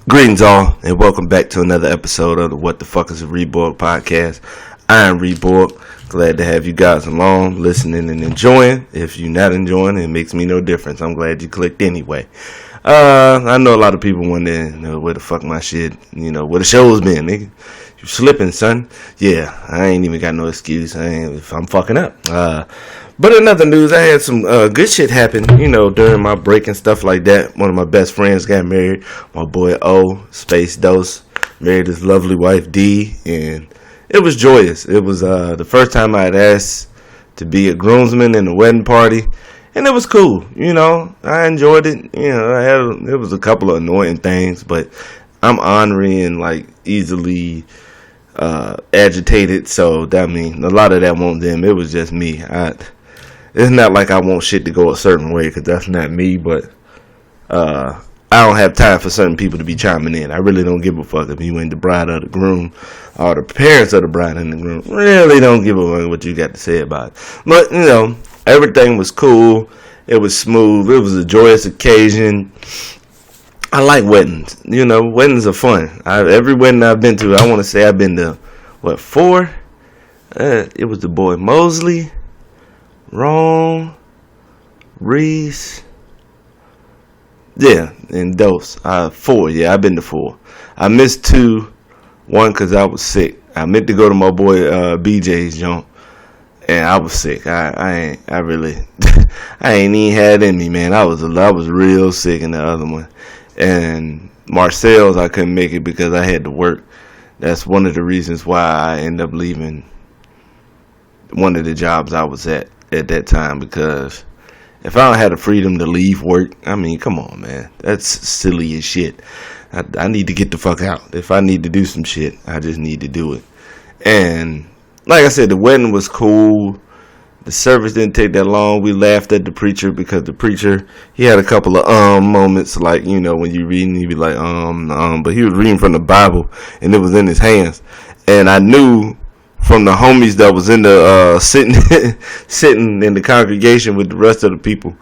Greetings all, and welcome back to another episode of the What the Fuck Is A reborG podcast. I am reborG. Glad to have you guys along, listening and enjoying. If you're not enjoying, it makes me no difference. I'm glad you clicked anyway. I know a lot of people wondering, where the fuck my shit, where the show's been, nigga. You slipping, son. Yeah, I ain't even got no excuse. I'm fucking up. But in other news, I had some good shit happen, during my break and stuff like that. One of my best friends got married. My boy O, Space Dose, married his lovely wife D, and it was joyous. It was the first time I had asked to be a groomsman in a wedding party, and it was cool. I enjoyed it. It was a couple of annoying things, but I'm ornery and easily agitated, so that means a lot of that won't them. It was just me. It's not like I want shit to go a certain way, because that's not me, but I don't have time for certain people to be chiming in. I really don't give a fuck if you ain't the bride or the groom, or the parents of the bride and the groom. Really don't give a fuck what you got to say about it. But, everything was cool. It was smooth. It was a joyous occasion. I like weddings. Weddings are fun. Every wedding I've been to, I want to say I've been to, 4? It was the boy Mosley, Ron, Reese, and Dose. 4, I've been to 4. I missed 2, 1 because I was sick. I meant to go to my boy BJ's jump, and I was sick. I really, I ain't even had it in me, man. I was real sick in the other one. And Marcel's, I couldn't make it because I had to work. That's one of the reasons why I ended up leaving one of the jobs I was at that time, because if I don't have the freedom to leave work, I mean, come on, man. That's silly as shit. I need to get the fuck out. If I need to do some shit, I just need to do it. And like I said, the wedding was cool. The service didn't take that long. We laughed at the preacher because the preacher, he had a couple of moments, when you reading, he'd be like, but he was reading from the Bible, and it was in his hands. And I knew from the homies that was in the sitting in the congregation with the rest of the people,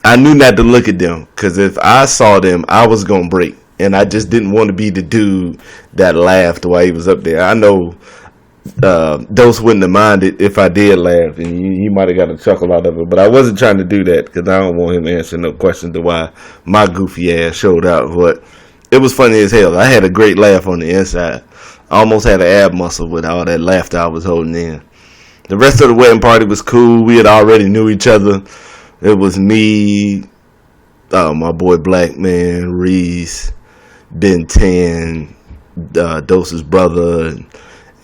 I knew not to look at them, because if I saw them, I was gonna break, and I just didn't want to be the dude that laughed while he was up there. I know Dose wouldn't have minded if I did laugh, and he might have got a chuckle out of it, but I wasn't trying to do that, because I don't want him answering no questions to why my goofy ass showed out. But it was funny as hell. I had a great laugh on the inside. I almost had an ab muscle with all that laughter I was holding in. The rest of the wedding party was cool. We had already knew each other. It was me, my boy Black Man, Reese, Ben 10, Dose's brother,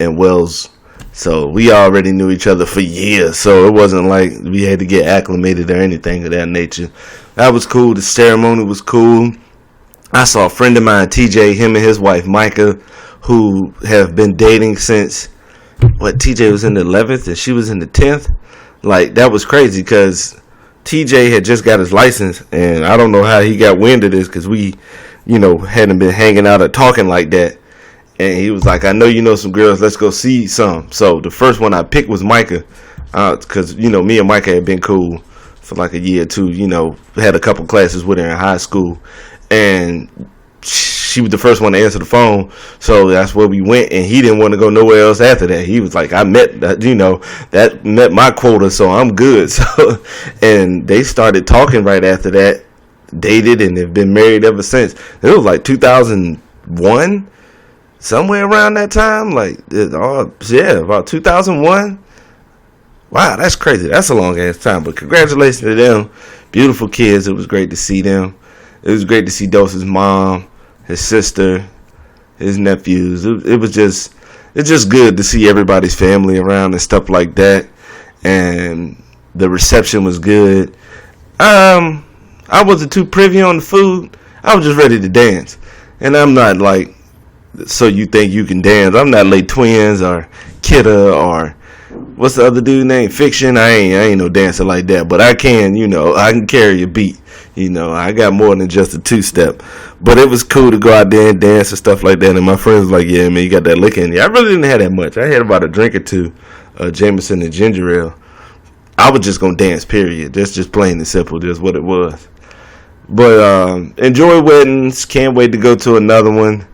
and Wells. So we already knew each other for years. So it wasn't like we had to get acclimated or anything of that nature. That was cool. The ceremony was cool. I saw a friend of mine, TJ, him and his wife, Micah, who have been dating since, TJ was in the 11th and she was in the 10th. That was crazy, because TJ had just got his license, and I don't know how he got wind of this, because we, hadn't been hanging out or talking like that. And he was like, I know you know some girls, let's go see some. So the first one I picked was Micah, because, me and Micah had been cool for a year or two, had a couple classes with her in high school. And she was the first one to answer the phone, so that's where we went, and he didn't want to go nowhere else after that. He was like, I met that, that met my quota, so I'm good. So, and they started talking right after that, dated, and have been married ever since. It was 2001, somewhere around that time, about 2001. Wow, that's crazy. That's a long ass time, but congratulations to them. Beautiful kids. It was great to see them. It was great to see Dose's mom, his sister, his nephews. It's just good to see everybody's family around and stuff like that. And the reception was good. I wasn't too privy on the food. I was just ready to dance. And I'm not so you think you can dance. I'm not Late Twins or Kidda or what's the other dude name? Fiction. I ain't no dancer like that, but I can, I can carry a beat. I got more than just a 2-step. But it was cool to go out there and dance and stuff like that. And my friends was like, yeah, man, you got that liquor in you. I really didn't have that much. I had about a drink or two, Jameson and ginger ale. I was just going to dance, period. That's just plain and simple. Just what it was. But enjoy weddings. Can't wait to go to another one.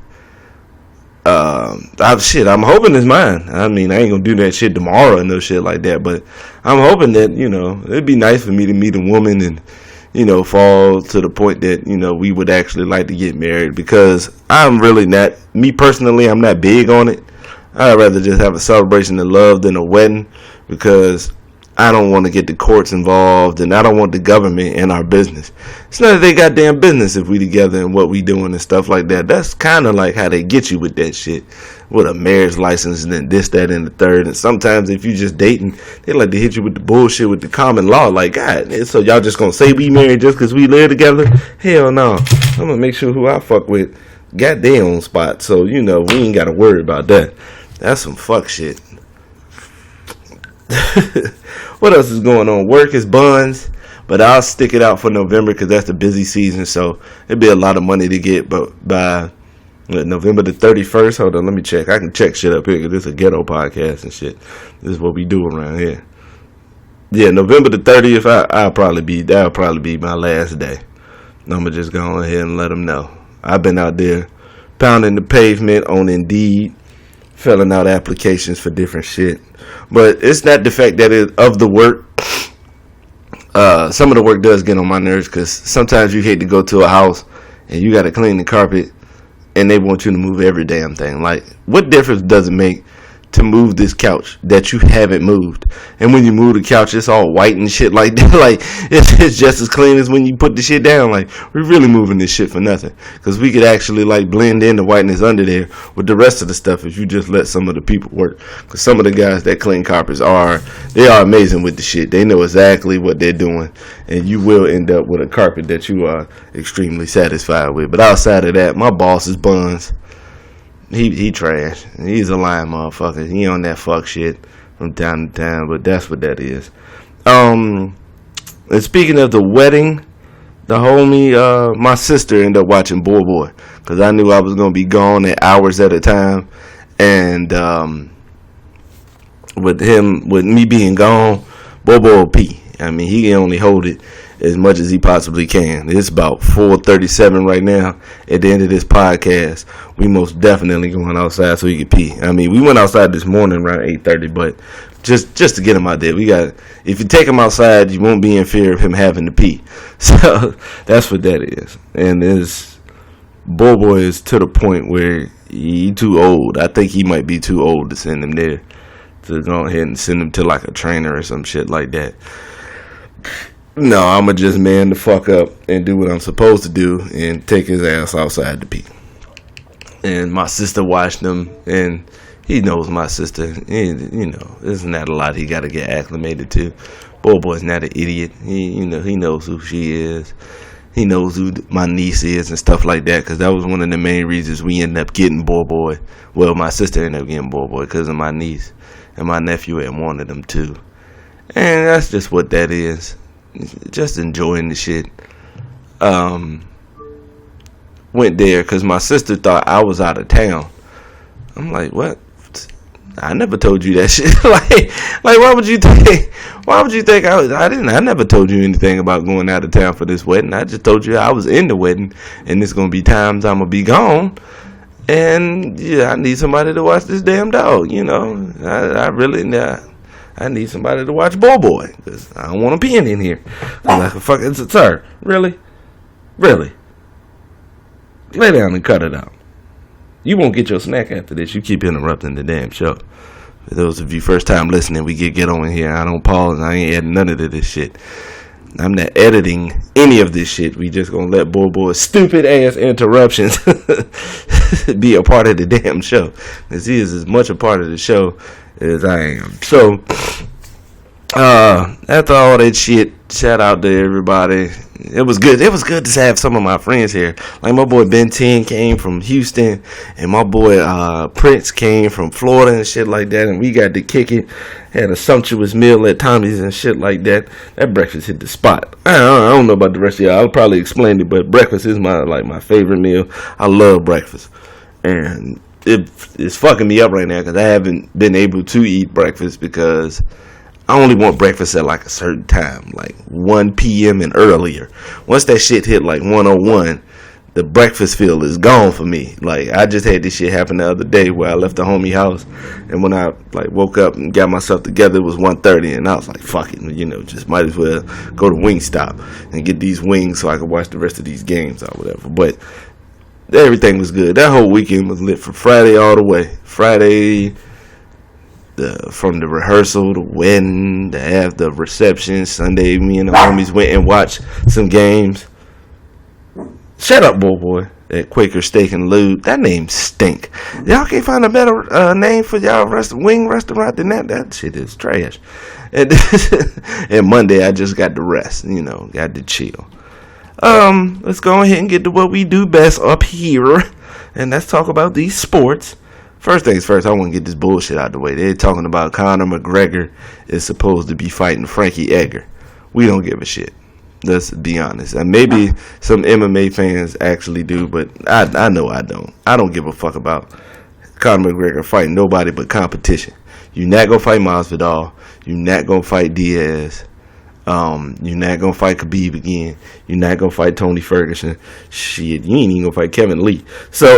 I'm hoping it's mine. I mean, I ain't gonna do that shit tomorrow and no shit like that. But I'm hoping that, it'd be nice for me to meet a woman and, fall to the point that, we would actually like to get married, because I'm really not, me personally, I'm not big on it. I'd rather just have a celebration of love than a wedding, because I don't want to get the courts involved, and I don't want the government in our business. It's none of their goddamn business if we together and what we doing and stuff like that. That's kind of like how they get you with that shit, with a marriage license and then this, that, and the third. And sometimes if you just dating, they like to hit you with the bullshit with the common law. Like, God, so y'all just gonna say we married just because we live together? Hell no. I'm gonna make sure who I fuck with got their own spot. So, we ain't gotta worry about that. That's some fuck shit. What else is going on? Work is buns, but I'll stick it out for November because that's the busy season. So it'd be a lot of money to get, but by November the 31st, hold on, let me check. I can check shit up here because this is a ghetto podcast and shit. This is what we do around here. Yeah, November the 30th, that'll probably be my last day. I'm gonna just go ahead and let them know. I've been out there pounding the pavement on Indeed, filling out applications for different shit. But it's not the fact that it's of the work. Some of the work does get on my nerves, because sometimes you hate to go to a house and you got to clean the carpet and they want you to move every damn thing. Like, what difference does it make to move this couch that you haven't moved? And when you move the couch, it's all white and shit like that. Like, it's just as clean as when you put the shit down. Like, we're really moving this shit for nothing, because we could actually like blend in the whiteness under there with the rest of the stuff if you just let some of the people work. Because some of the guys that clean carpets they are amazing with the shit. They know exactly what they're doing, and you will end up with a carpet that you are extremely satisfied with. But outside of that, my boss is buns. He trash. He's a lying motherfucker. He on that fuck shit from time to time, but that's what that is. And speaking of the wedding, the homie, my sister ended up watching Boy, because I knew I was gonna be gone at hours at a time, and with me being gone, Boy will pee. I mean, he can only hold it as much as he possibly can. It's about 4:37 right now. At the end of this podcast, we most definitely going outside so he can pee. I mean, we went outside this morning around 8:30, but just to get him out there, if you take him outside, you won't be in fear of him having to pee. So that's what that is. And this Boy is to the point where he too old. I think he might be too old to send him there, to go ahead and send him to like a trainer or some shit like that. No, I'ma just man the fuck up and do what I'm supposed to do and take his ass outside to pee. And my sister watched him, and he knows my sister. And, there's not a lot he got to get acclimated to. Boy's not an idiot. He knows who she is. He knows who my niece is and stuff like that, because that was one of the main reasons we ended up getting Boy. Well, my sister ended up getting Boy because of my niece, and my nephew had wanted him too. And that's just what that is. Just enjoying the shit. Went there because my sister thought I was out of town. I'm like, what? I never told you that shit. like why would you think I never told you anything about going out of town for this wedding. I just told you I was in the wedding, and there's gonna be times I'm gonna be gone, and I need somebody to watch this damn dog. I need somebody to watch Boy, because I don't want him peeing in here. I'm like, fucking sir, really? Lay down and cut it out. You won't get your snack after this. You keep interrupting the damn show. For those of you first time listening, we get on here. I don't pause. I ain't adding none of this shit. I'm not editing any of this shit. We just gonna let Boy's stupid ass interruptions be a part of the damn show, because he is as much a part of the show as I am. So after all that shit, shout out to everybody. It was good. It was good to have some of my friends here. Like my boy Ben 10 came from Houston, and my boy Prince came from Florida and shit like that, and we got to kick it. Had a sumptuous meal at Tommy's and shit like that. That breakfast hit the spot. I don't know about the rest of y'all. I'll probably explain it, but breakfast is my favorite meal. I love breakfast, and it's fucking me up right now because I haven't been able to eat breakfast because I only want breakfast at like a certain time, like 1 p.m. and earlier. Once that shit hit like 101, the breakfast feel is gone for me. Like, I just had this shit happen the other day where I left the homie house, and when I like woke up and got myself together, it was 1:30, and I was like, fuck it, just might as well go to Wingstop and get these wings so I can watch the rest of these games or whatever. But everything was good. That whole weekend was lit from Friday all the way. Friday, from the rehearsal, the wedding, the reception. Sunday, me and the homies went and watched some games. Shut up, boy. That Quaker Steak and Lube. That name stink. Y'all can't find a better name for y'all wing restaurant than that. That shit is trash. And, and Monday, I just got to rest. Got to chill. Let's go ahead and get to what we do best up here. And let's talk about these sports. First things first, I want to get this bullshit out the way. They're talking about Conor McGregor is supposed to be fighting Frankie Edgar. We don't give a shit. Let's be honest. And maybe some MMA fans actually do, but I know I don't. I don't give a fuck about Conor McGregor fighting nobody but competition. You're not going to fight Masvidal. You're not going to fight Diaz. You're not going to fight Khabib again. You're not going to fight Tony Ferguson. Shit, you ain't even going to fight Kevin Lee. So,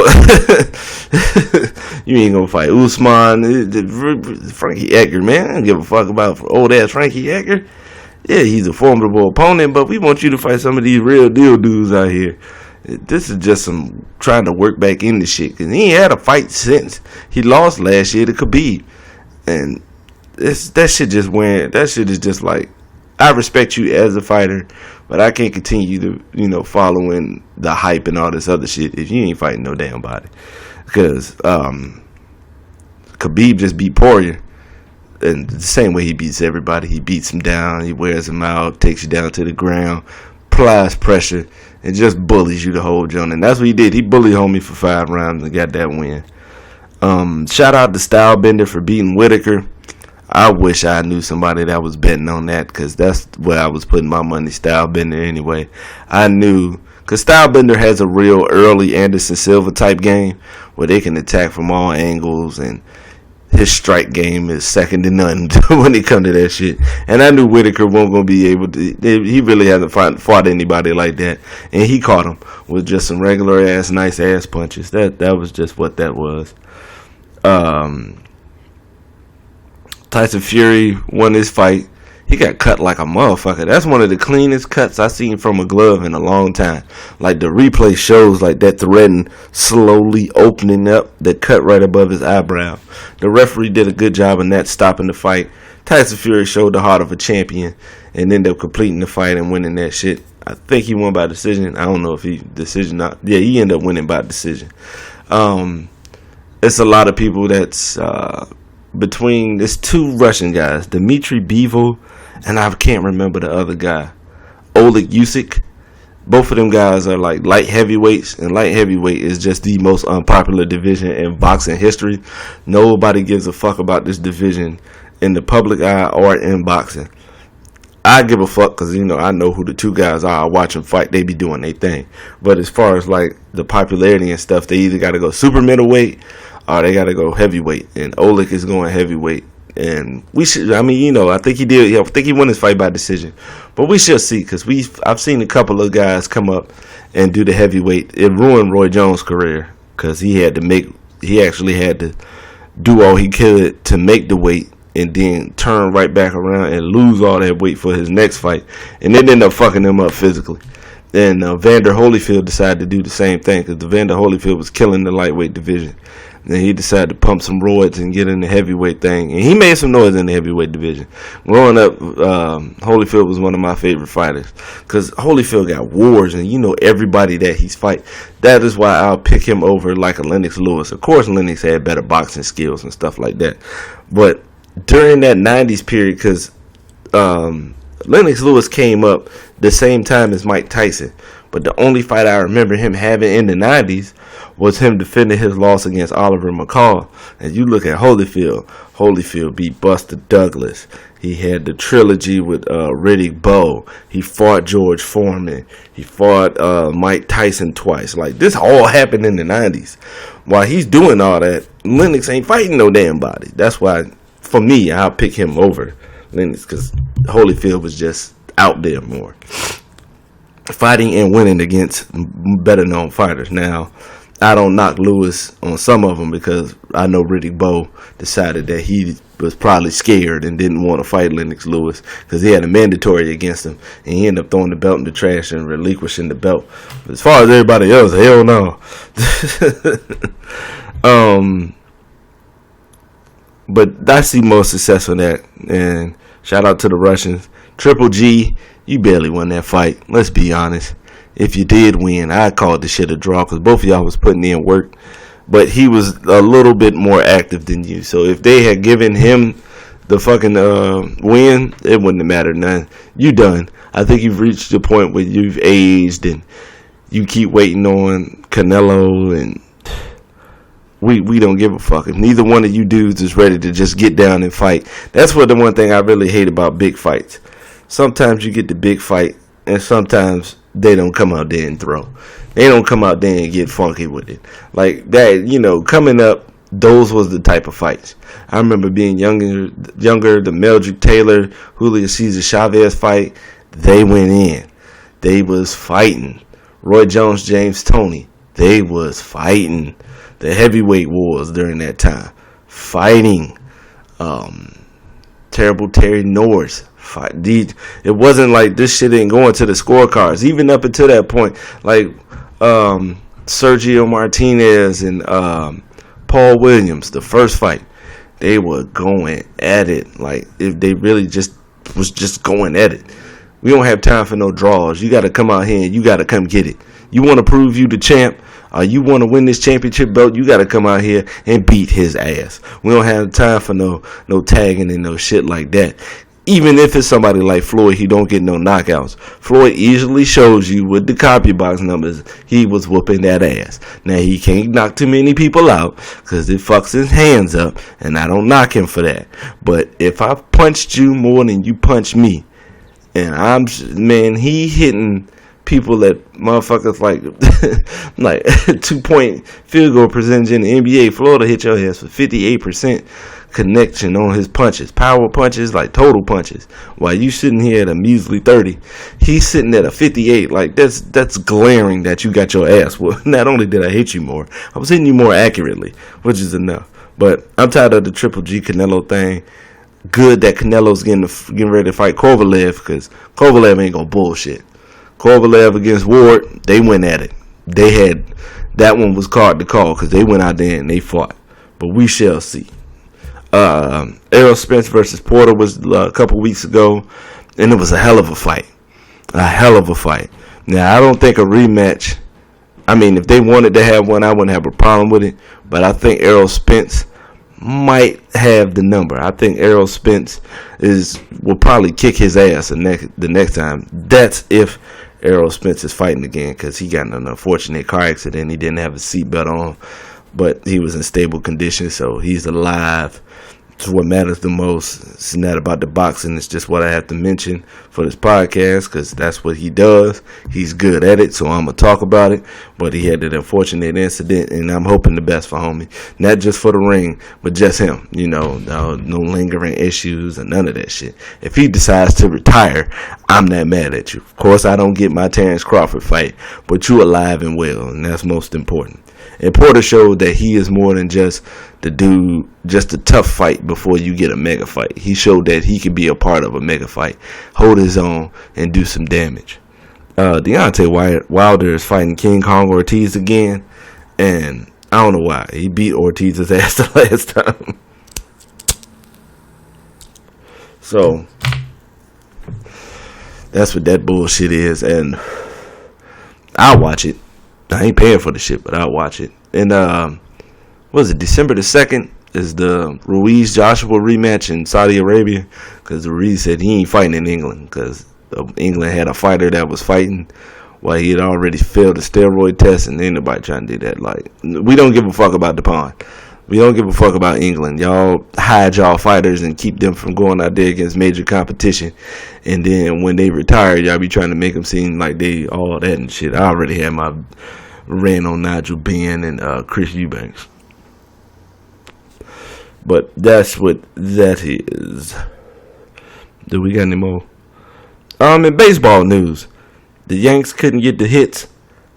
you ain't going to fight Usman. Frankie Edgar, man. I don't give a fuck about old-ass Frankie Edgar. Yeah, he's a formidable opponent, but we want you to fight some of these real deal dudes out here. This is just some trying to work back into shit, because he ain't had a fight since. He lost last year to Khabib. And that shit is just like, I respect you as a fighter, but I can't continue to, following the hype and all this other shit if you ain't fighting no damn body. Because Khabib just beat Poirier. And the same way he beats everybody. He beats him down, he wears him out, takes you down to the ground, applies pressure, and just bullies you the whole joint. And that's what he did. He bullied homie for 5 rounds and got that win. Shout out to Stylebender for beating Whitaker. I wish I knew somebody that was betting on that, because that's where I was putting my money, Stylebender anyway. I knew, because Stylebender has a real early Anderson Silva type game where they can attack from all angles, and his strike game is second to none when it comes to that shit. And I knew Whitaker wasn't going to be able to. He really hasn't fought anybody like that. And he caught him with just some regular ass, nice ass punches. That was just what that was. Tyson Fury won this fight. He got cut like a motherfucker. That's one of the cleanest cuts I've seen from a glove in a long time. Like, the replay shows like that thread slowly opening up, that cut right above his eyebrow. The referee did a good job in that, stopping the fight. Tyson Fury showed the heart of a champion and ended up completing the fight and winning that shit. I think he won by decision. I don't know if he he ended up winning by decision. It's a lot of people that's between, there's 2 Russian guys, Dmitry Bivol, and I can't remember the other guy, Oleg Usyk. Both of them guys are like light heavyweights, and light heavyweight is just the most unpopular division in boxing history. Nobody gives a fuck about this division in the public eye or in boxing. I give a fuck because, I know who the 2 guys are. I watch them fight. They be doing their thing. But as far as like the popularity and stuff, they either got to go super middleweight or they got to go heavyweight. And Oleg is going heavyweight. And we should, I think he did. I think he won his fight by decision. But we shall see, because I've seen a couple of guys come up and do the heavyweight. It ruined Roy Jones' career, because he actually had to do all he could to make the weight, and then turn right back around and lose all that weight for his next fight, and it ended up fucking him up physically. And Vander Holyfield decided to do the same thing, because Vander Holyfield was killing the lightweight division. And he decided to pump some roids and get in the heavyweight thing, and he made some noise in the heavyweight division. Growing up, Holyfield was one of my favorite fighters, because Holyfield got wars, and everybody that he's fight. That is why I'll pick him over like a Lennox Lewis. Of course, Lennox had better boxing skills and stuff like that, but during that 90s period, because Lennox Lewis came up the same time as Mike Tyson, but the only fight I remember him having in the 90s was him defending his loss against Oliver McCall. And you look at Holyfield beat Buster Douglas. He had the trilogy with Riddick Bowe. He fought George Foreman. He fought Mike Tyson twice. Like, this all happened in the 90s. While he's doing all that, Lennox ain't fighting no damn body. That's why, for me, I'll pick him over Lennox, because Holyfield was just out there more, fighting and winning against better known fighters. Now, I don't knock Lewis on some of them because I know Riddick Bowe decided that he was probably scared and didn't want to fight Lennox Lewis because he had a mandatory against him, and he ended up throwing the belt in the trash and relinquishing the belt. But as far as everybody else, hell no. But I see more success in that, and shout out to the Russians. Triple G, you barely won that fight. Let's be honest. If you did win, I called the shit a draw because both of y'all was putting in work. But he was a little bit more active than you. So if they had given him the fucking win, it wouldn't have mattered none. You done. I think you've reached the point where you've aged and you keep waiting on Canelo, and we don't give a fuck. If neither one of you dudes is ready to just get down and fight. That's what the one thing I really hate about big fights. Sometimes you get the big fight, and sometimes they don't come out there and throw. They don't come out there and get funky with it. Like that, coming up, those was the type of fights. I remember being younger, the Meldrick Taylor, Julio Cesar Chavez fight, they went in. They was fighting. Roy Jones, James Toney, they was fighting. The heavyweight wars during that time, fighting. Terrible Terry Norris. It wasn't like this shit ain't going to the scorecards. Even up until that point, like Sergio Martinez and Paul Williams, the first fight, they were going at it. Like if they really was just going at it. We don't have time for no draws. You got to come out here and you got to come get it. You want to prove you the champ? You want to win this championship belt? You got to come out here and beat his ass. We don't have time for no tagging and no shit like that. Even if it's somebody like Floyd, he don't get no knockouts. Floyd easily shows you with the copy box numbers, he was whooping that ass. Now, he can't knock too many people out because it fucks his hands up, and I don't knock him for that. But if I punched you more than you punched me, and he hitting people that motherfuckers like 2-point field goal percentage in the NBA. Florida hit your ass with 58% connection on his punches, power punches, like total punches. While you sitting here at a measly 30, he's sitting at a 58. Like that's glaring that you got your ass. Well, not only did I hit you more, I was hitting you more accurately, which is enough. But I'm tired of the Triple G Canelo thing. Good that Canelo's getting ready to fight Kovalev because Kovalev ain't gonna bullshit. Kovalev against Ward, they went at it. That one was hard to call because they went out there and they fought. But we shall see. Errol Spence versus Porter was a couple weeks ago, and it was a hell of a fight. A hell of a fight. Now, I don't think a rematch, if they wanted to have one, I wouldn't have a problem with it. But I think Errol Spence might have the number. I think Errol Spence will probably kick his ass the next time. That's if Errol Spence is fighting again, because he got in an unfortunate car accident. He didn't have a seatbelt on, but he was in stable condition, so he's alive. It's what matters the most. It's not about the boxing. It's just what I have to mention for this podcast because that's what he does. He's good at it, so I'm going to talk about it. But he had an unfortunate incident, and I'm hoping the best for homie. Not just for the ring, but just him. No lingering issues and none of that shit. If he decides to retire, I'm not mad at you. Of course, I don't get my Terrence Crawford fight, but you alive and well, and that's most important. And Porter showed that he is more than just the dude, just a tough fight before you get a mega fight. He showed that he can be a part of a mega fight, hold his own, and do some damage. Deontay Wilder is fighting King Kong Ortiz again, and I don't know why. He beat Ortiz's ass the last time. So, that's what that bullshit is, and I'll watch it. I ain't paying for the shit, but I'll watch it. And December the 2nd is the Ruiz-Joshua rematch in Saudi Arabia, because Ruiz said he ain't fighting in England because England had a fighter that was fighting while he had already failed the steroid test, and ain't nobody trying to do that. Like, we don't give a fuck about the pond. We don't give a fuck about England. Y'all hide y'all fighters and keep them from going out there against major competition. And then when they retire, y'all be trying to make them seem like they all that and shit. I already had my rant on Nigel Benn and Chris Eubanks. But that's what that is. Do we got any more? In baseball news, the Yanks couldn't get the hits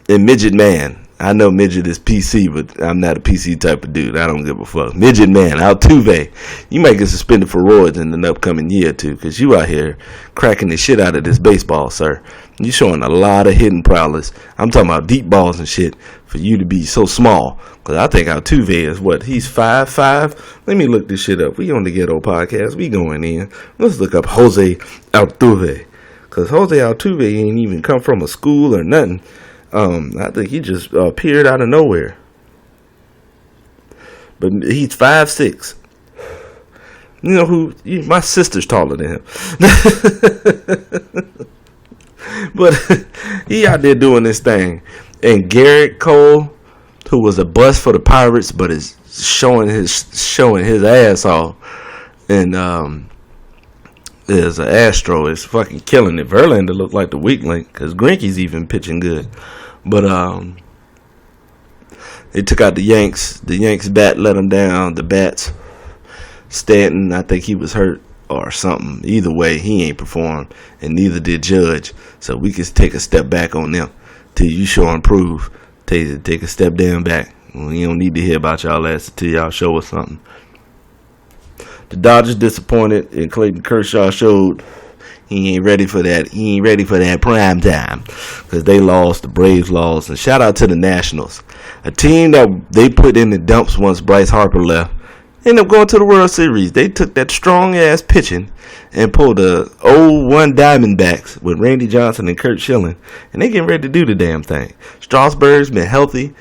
in Midget Man. I know Midget is PC, but I'm not a PC type of dude. I don't give a fuck. Midget Man, Altuve. You might get suspended for roids in an upcoming year or two, because you out here cracking the shit out of this baseball, sir. You showing a lot of hitting prowess. I'm talking about deep balls and shit for you to be so small. Because I think Altuve is what? He's 5'5". Let me look this shit up. We on the Ghetto Podcast. We going in. Let's look up Jose Altuve. Because Jose Altuve ain't even come from a school or nothing. I think he just appeared out of nowhere. But he's 5'6". You know who? My sister's taller than him. But he out there doing this thing. And Garrett Cole, who was a bust for the Pirates, but is showing his ass off. And as an Astro is fucking killing it. Verlander looked like the weak link because Greinke's even pitching good. But they took out the Yanks. The Yanks bat let them down. The bats. Stanton, I think he was hurt or something. Either way, he ain't performed, and neither did Judge. So we can take a step back on them till you show and prove. Take a step down back. We don't need to hear about y'all ass until y'all show us something. The Dodgers disappointed, and Clayton Kershaw showed he ain't ready for that. He ain't ready for that prime time because they lost. The Braves lost. And shout out to the Nationals, a team that they put in the dumps once Bryce Harper left. Ended up going to the World Series. They took that strong ass pitching and pulled the 0-1 Diamondbacks with Randy Johnson and Kurt Schilling, and they getting ready to do the damn thing. Strasburg's been healthy,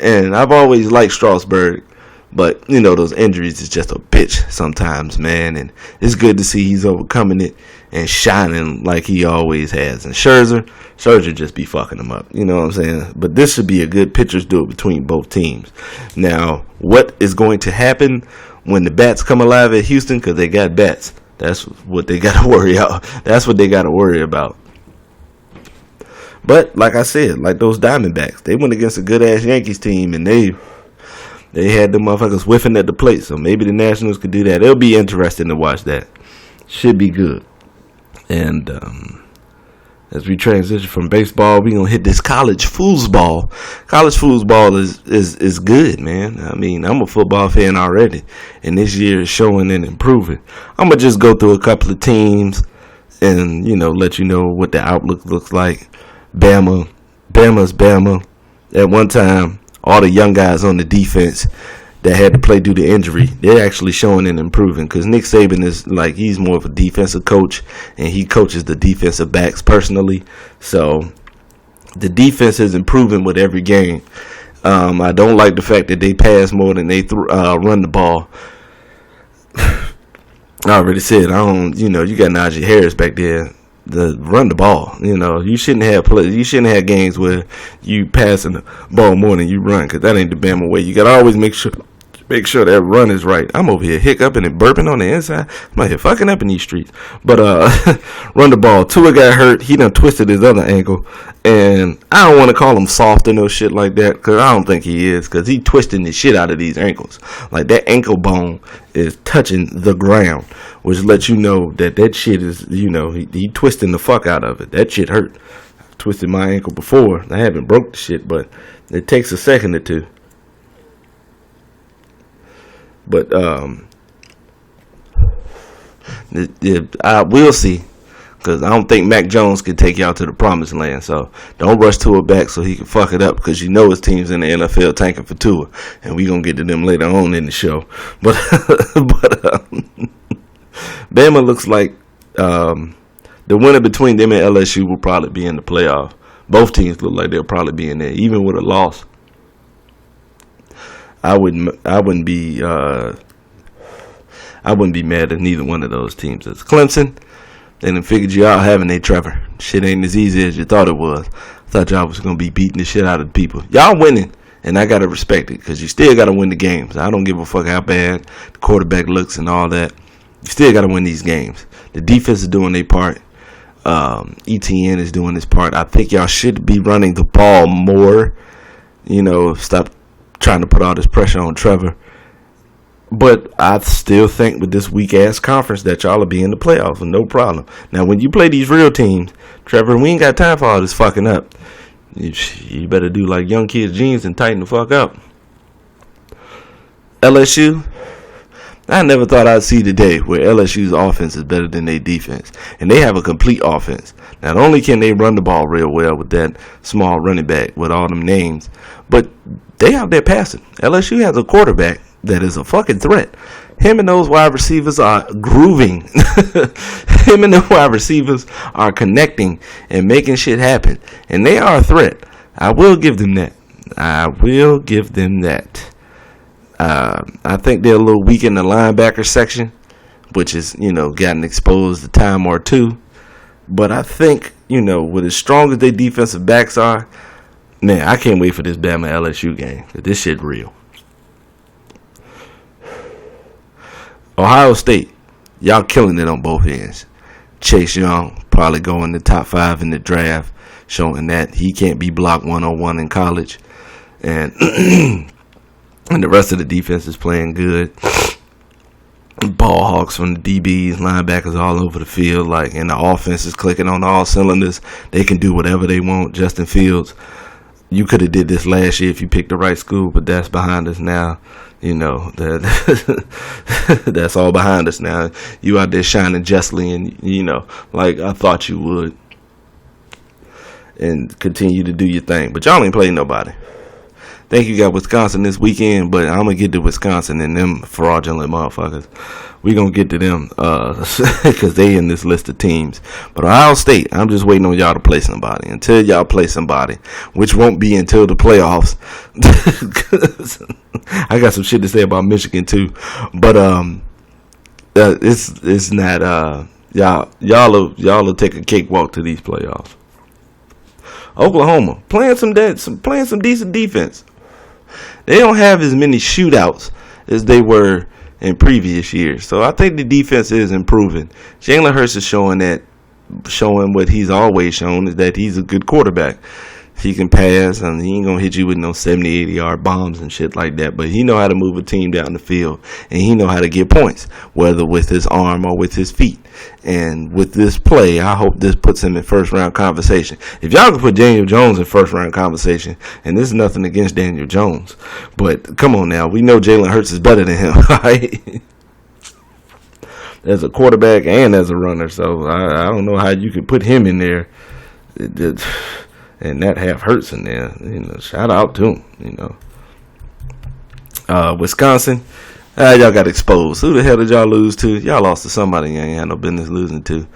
and I've always liked Strasburg. But, you know, those injuries is just a bitch sometimes, man. And it's good to see he's overcoming it and shining like he always has. And Scherzer just be fucking him up. You know what I'm saying? But this should be a good pitcher's duel between both teams. Now, what is going to happen when the bats come alive at Houston? Because they got bats. That's what they got to worry about. That's what they got to worry about. But, like I said, like those Diamondbacks, they went against a good-ass Yankees team, and they had them motherfuckers whiffing at the plate, so maybe the Nationals could do that. It'll be interesting to watch that. Should be good. And as we transition from baseball, we gonna hit this college foosball. College foosball is good, man. I mean, I'm a football fan already, and this year is showing and improving. I'm gonna just go through a couple of teams and, you know, let you know what the outlook looks like. Bama's Bama. At one time, all the young guys on the defense that had to play due to injury, they're actually showing and improving because Nick Saban is like, he's more of a defensive coach and he coaches the defensive backs personally. So the defense is improving with every game. I don't like the fact that they pass more than they run the ball. I already said, you got Najee Harris back there. Run the ball. You know, you shouldn't have have games where you passing the ball more than you run, because that ain't the Bama way. You gotta always make sure that run is right. I'm over here hiccuping and burping on the inside. I'm out here fucking up in these streets. But run the ball. Tua got hurt. He done twisted his other ankle, and I don't want to call him soft or no shit like that, because I don't think he is, because he twisting the shit out of these ankles. Like, that ankle bone is touching the ground, which lets you know that shit is, you know, he twisting the fuck out of it. That shit hurt. I've twisted my ankle before. I haven't broke the shit, but it takes a second or two. But I will see, because I don't think Mac Jones can take y'all to the promised land. So don't rush Tua back so he can fuck it up, because you know his team's in the NFL tanking for Tua, and we gonna get to them later on in the show. But Bama looks like the winner between them and LSU will probably be in the playoff. Both teams look like they'll probably be in there, even with a loss. I wouldn't be mad at neither one of those teams. It's Clemson. They done figured you out having a Trevor. Shit ain't as easy as you thought it was. I thought y'all was gonna be beating the shit out of people. Y'all winning, and I gotta respect it, because you still gotta win the games. I don't give a fuck how bad the quarterback looks and all that. You still gotta win these games. The defense is doing their part. ETN is doing his part. I think y'all should be running the ball more. You know, stop trying to put all this pressure on Trevor. But I still think with this weak ass conference that y'all will be in the playoffs with no problem. Now, when you play these real teams, Trevor, we ain't got time for all this fucking up. You better do like young kids' jeans and tighten the fuck up. LSU, I never thought I'd see the day where LSU's offense is better than their defense. And they have a complete offense. Not only can they run the ball real well with that small running back with all them names, but they out there passing. LSU has a quarterback that is a fucking threat. Him and those wide receivers are grooving. Him and the wide receivers are connecting and making shit happen. And they are a threat. I will give them that. I think they're a little weak in the linebacker section, which is, gotten exposed a time or two. But I think, with as strong as their defensive backs are, man, I can't wait for this Bama LSU game. This shit real. Ohio State, y'all killing it on both ends. Chase Young probably going to top 5 in the draft, showing that he can't be blocked 101 in college. And and the rest of the defense is playing good. Ball hawks from the DBs, linebackers all over the field, and the offense is clicking on all cylinders. They can do whatever they want. Justin Fields, you could have did this last year if you picked the right school, but that's behind us now. That's all behind us now. You out there shining justly, and like I thought you would, and continue to do your thing. But y'all ain't playing nobody. Think you got Wisconsin this weekend, but I'm gonna get to Wisconsin and them fraudulent motherfuckers. We gonna get to them because they in this list of teams. But Ohio State, I'm just waiting on y'all to play somebody. Until y'all play somebody, which won't be until the playoffs. I got some shit to say about Michigan too, but it's not y'all will take a cakewalk to these playoffs. Oklahoma playing some decent defense. They don't have as many shootouts as they were in previous years, so I think the defense is improving. Jalen Hurts is showing what he's always shown, is that he's a good quarterback. He can pass, and he ain't gonna hit you with no 70, 80-yard bombs and shit like that. But he know how to move a team down the field, and he know how to get points, whether with his arm or with his feet. And with this play, I hope this puts him in first-round conversation. If y'all can put Daniel Jones in first-round conversation, and this is nothing against Daniel Jones, but come on now, we know Jalen Hurts is better than him, right? As a quarterback and as a runner, so I don't know how you could put him in there. And that half hurts in there, shout out to him, Wisconsin, y'all got exposed. Who the hell did y'all lose to? Y'all lost to somebody you ain't had no business losing to.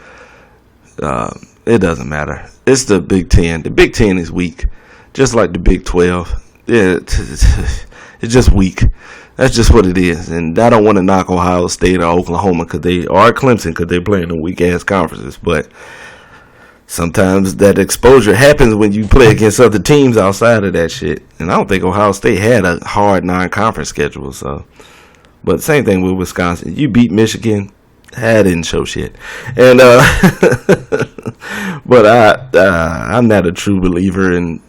It doesn't matter. It's the Big Ten. The Big Ten is weak, just like the Big 12. Yeah, it's just weak. That's just what it is. And I don't want to knock Ohio State or Oklahoma or Clemson because they're playing in weak-ass conferences, but sometimes that exposure happens when you play against other teams outside of that shit. And I don't think Ohio State had a hard non-conference schedule. So, but same thing with Wisconsin. You beat Michigan, that didn't show shit. And but I'm not a true believer in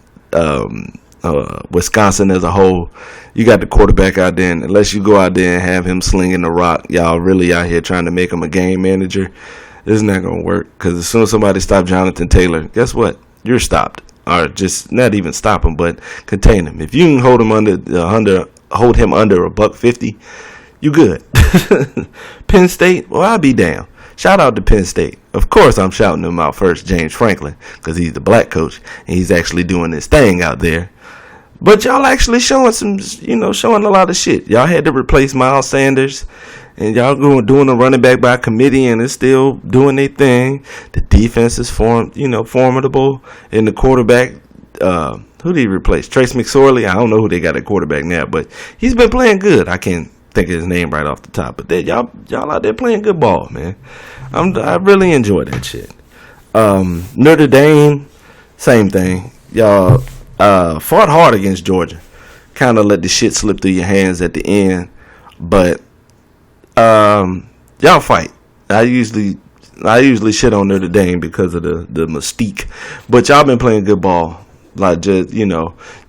Wisconsin as a whole. You got the quarterback out there, and unless you go out there and have him slinging the rock, y'all really out here trying to make him a game manager. This is not going to work, because as soon as somebody stops Jonathan Taylor, guess what? You're stopped. Or just not even stop him, but contain him. If you can hold him under $150, you good. Penn State, well, I'll be down. Shout out to Penn State. Of course, I'm shouting him out first, James Franklin, because he's the black coach, and he's actually doing his thing out there. But y'all actually showing showing a lot of shit. Y'all had to replace Miles Sanders. And y'all doing a running back by committee, and it's still doing their thing. The defense is formidable. And the quarterback, who did he replace? Trace McSorley. I don't know who they got at quarterback now, but he's been playing good. I can't think of his name right off the top, but y'all out there playing good ball, man. I really enjoy that shit. Notre Dame, same thing. Y'all fought hard against Georgia. Kind of let the shit slip through your hands at the end, but y'all fight. I usually shit on Notre Dame because of the mystique, but y'all been playing good ball. Like, just you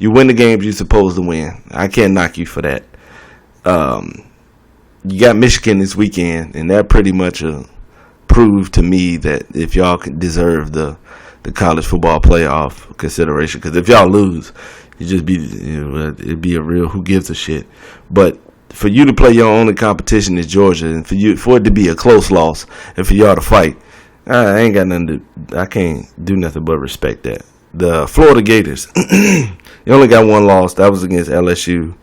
win the games you're supposed to win. I can't knock you for that. you got Michigan this weekend, and that pretty much proved to me that if y'all could deserve the college football playoff consideration, because if y'all lose, it'd be a real who gives a shit. But for you to play your only competition is Georgia, and for it to be a close loss, and for y'all to fight, I ain't got nothing to. I can't do nothing but respect that. The Florida Gators, you only got one loss. That was against LSU,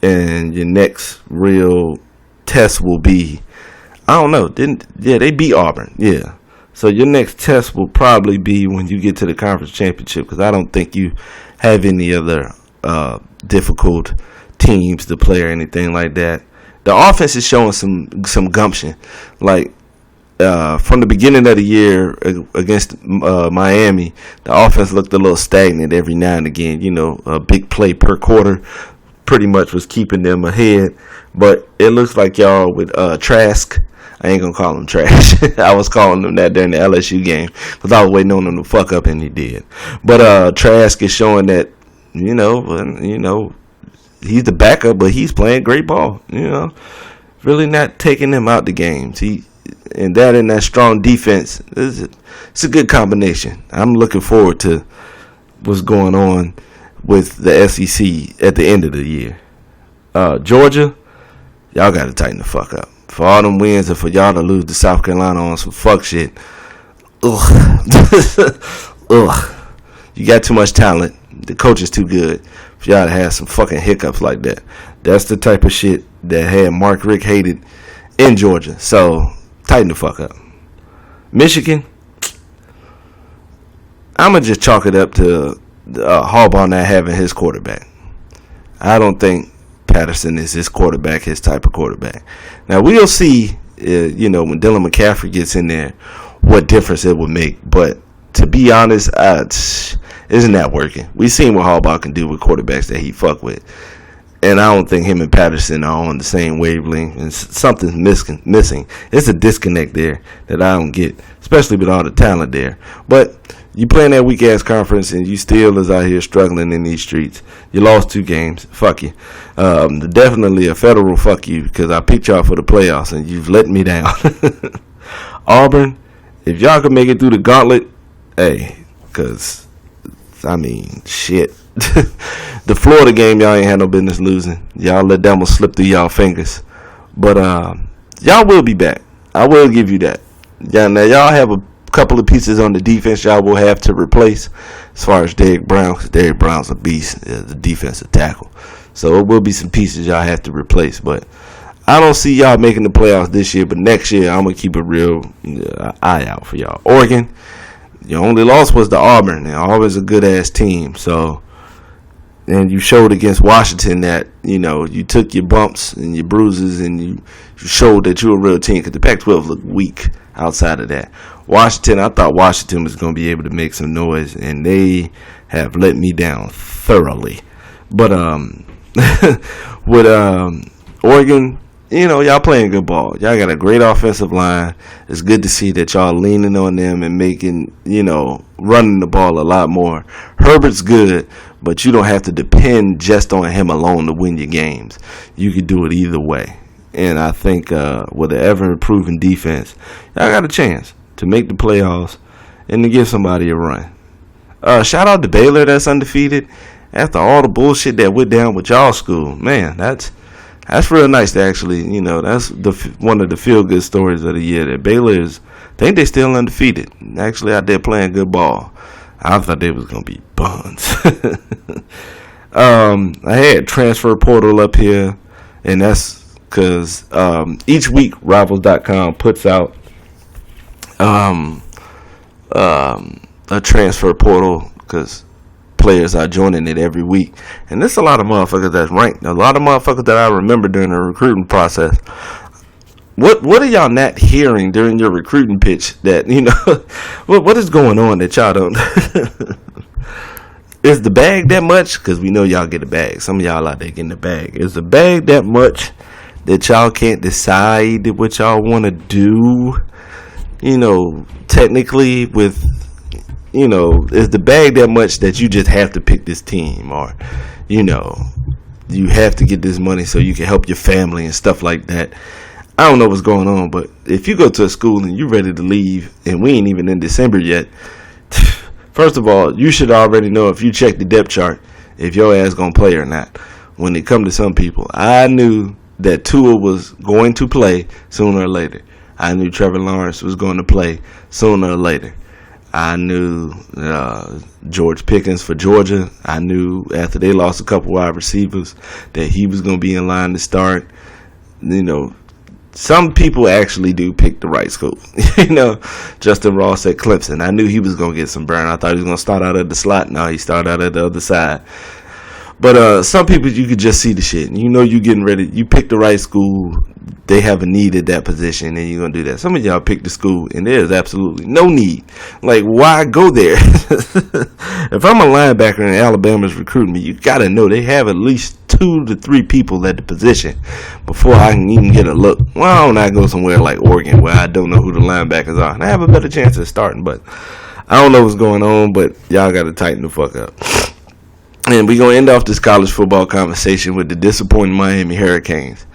and your next real test will be, I don't know. They beat Auburn, yeah. So your next test will probably be when you get to the conference championship, because I don't think you have any other difficult teams to play or anything like that. The offense is showing some gumption. Like from the beginning of the year against Miami, the offense looked a little stagnant every now and again. You know, a big play per quarter pretty much was keeping them ahead. But it looks like y'all with Trask. I ain't gonna call him trash. I was calling him that during the LSU game because I was waiting on him to fuck up, and he did. But Trask is showing that you know he's the backup, but he's playing great ball. You know, really not taking him out the games. And that strong defense, it's a good combination. I'm looking forward to what's going on with the SEC at the end of the year. Georgia, y'all got to tighten the fuck up. For all them wins and for y'all to lose to South Carolina on some fuck shit. Ugh. Ugh. You got too much talent. The coach is too good for y'all to have some fucking hiccups like that. That's the type of shit that had Mark Richt hated in Georgia. So, tighten the fuck up. Michigan, I'm going to just chalk it up to Harbaugh not having his quarterback. I don't think Patterson is his quarterback, his type of quarterback. Now, we'll see, when Dylan McCaffrey gets in there, what difference it would make. But to be honest, isn't that working? We've seen what Harbaugh can do with quarterbacks that he fuck with. And I don't think him and Patterson are on the same wavelength. And something's missing. It's a disconnect there that I don't get, especially with all the talent there. But you playing that weak-ass conference and you still is out here struggling in these streets. You lost 2 games. Fuck you. Definitely a federal fuck you, because I picked y'all for the playoffs and you've let me down. Auburn, if y'all can make it through the gauntlet, hey, because, I mean, shit. The Florida game, y'all ain't had no business losing. Y'all let that one slip through y'all fingers. But y'all will be back. I will give you that. Now y'all have a couple of pieces on the defense y'all will have to replace as far as Derrick Brown, because Derrick Brown's a beast, the defensive tackle. So it will be some pieces y'all have to replace. But I don't see y'all making the playoffs this year. But next year, I'm going to keep a real eye out for y'all. Oregon, your only loss was to Auburn. And Auburn's a good-ass team. So, and you showed against Washington that, you took your bumps and your bruises and you showed that you're a real team, because the Pac-12 looked weak outside of that. Washington, I thought Washington was going to be able to make some noise, and they have let me down thoroughly. But with Oregon, y'all playing good ball. Y'all got a great offensive line. It's good to see that y'all leaning on them and making, running the ball a lot more. Herbert's good, but you don't have to depend just on him alone to win your games. You could do it either way. And I think with an ever-improving defense, y'all got a chance to make the playoffs and to give somebody a run. Shout out to Baylor, that's undefeated. After all the bullshit that went down with y'all school, man, that's real nice to actually, that's one of the feel-good stories of the year. That Baylor I think they still undefeated. Actually out there playing good ball. I thought they was going to be buns. I had transfer portal up here, and that's because each week Rivals.com puts out a transfer portal, because players are joining it every week, and there's a lot of motherfuckers that's ranked. A lot of motherfuckers that I remember during the recruiting process. What are y'all not hearing during your recruiting pitch that what is going on that y'all don't? Is the bag that much? Because we know y'all get a bag. Some of y'all out there getting the bag. Is the bag that much that y'all can't decide what y'all want to do? Technically with, is the bag that much that you just have to pick this team? Or, you have to get this money so you can help your family and stuff like that. I don't know what's going on, but if you go to a school and you're ready to leave and we ain't even in December yet, first of all, you should already know if you check the depth chart if your ass gonna play or not. When it come to some people, I knew that Tua was going to play sooner or later. I knew Trevor Lawrence was going to play sooner or later. I knew George Pickens for Georgia. I knew after they lost a couple wide receivers that he was going to be in line to start. You know, some people actually do pick the right school. You know, Justin Ross at Clemson. I knew he was going to get some burn. I thought he was going to start out at the slot. No, he started out at the other side. But some people, you could just see the shit. You know you getting ready. You pick the right school. They have a need at that position, and you're going to do that. Some of y'all pick the school, and there's absolutely no need. Like, why go there? If I'm a linebacker and Alabama's recruiting me, you got to know they have at least 2 to 3 people at the position before I can even get a look. Why don't I go somewhere like Oregon where I don't know who the linebackers are? And I have a better chance of starting, but I don't know what's going on, but y'all got to tighten the fuck up. And we're going to end off this college football conversation with the disappointing Miami Hurricanes.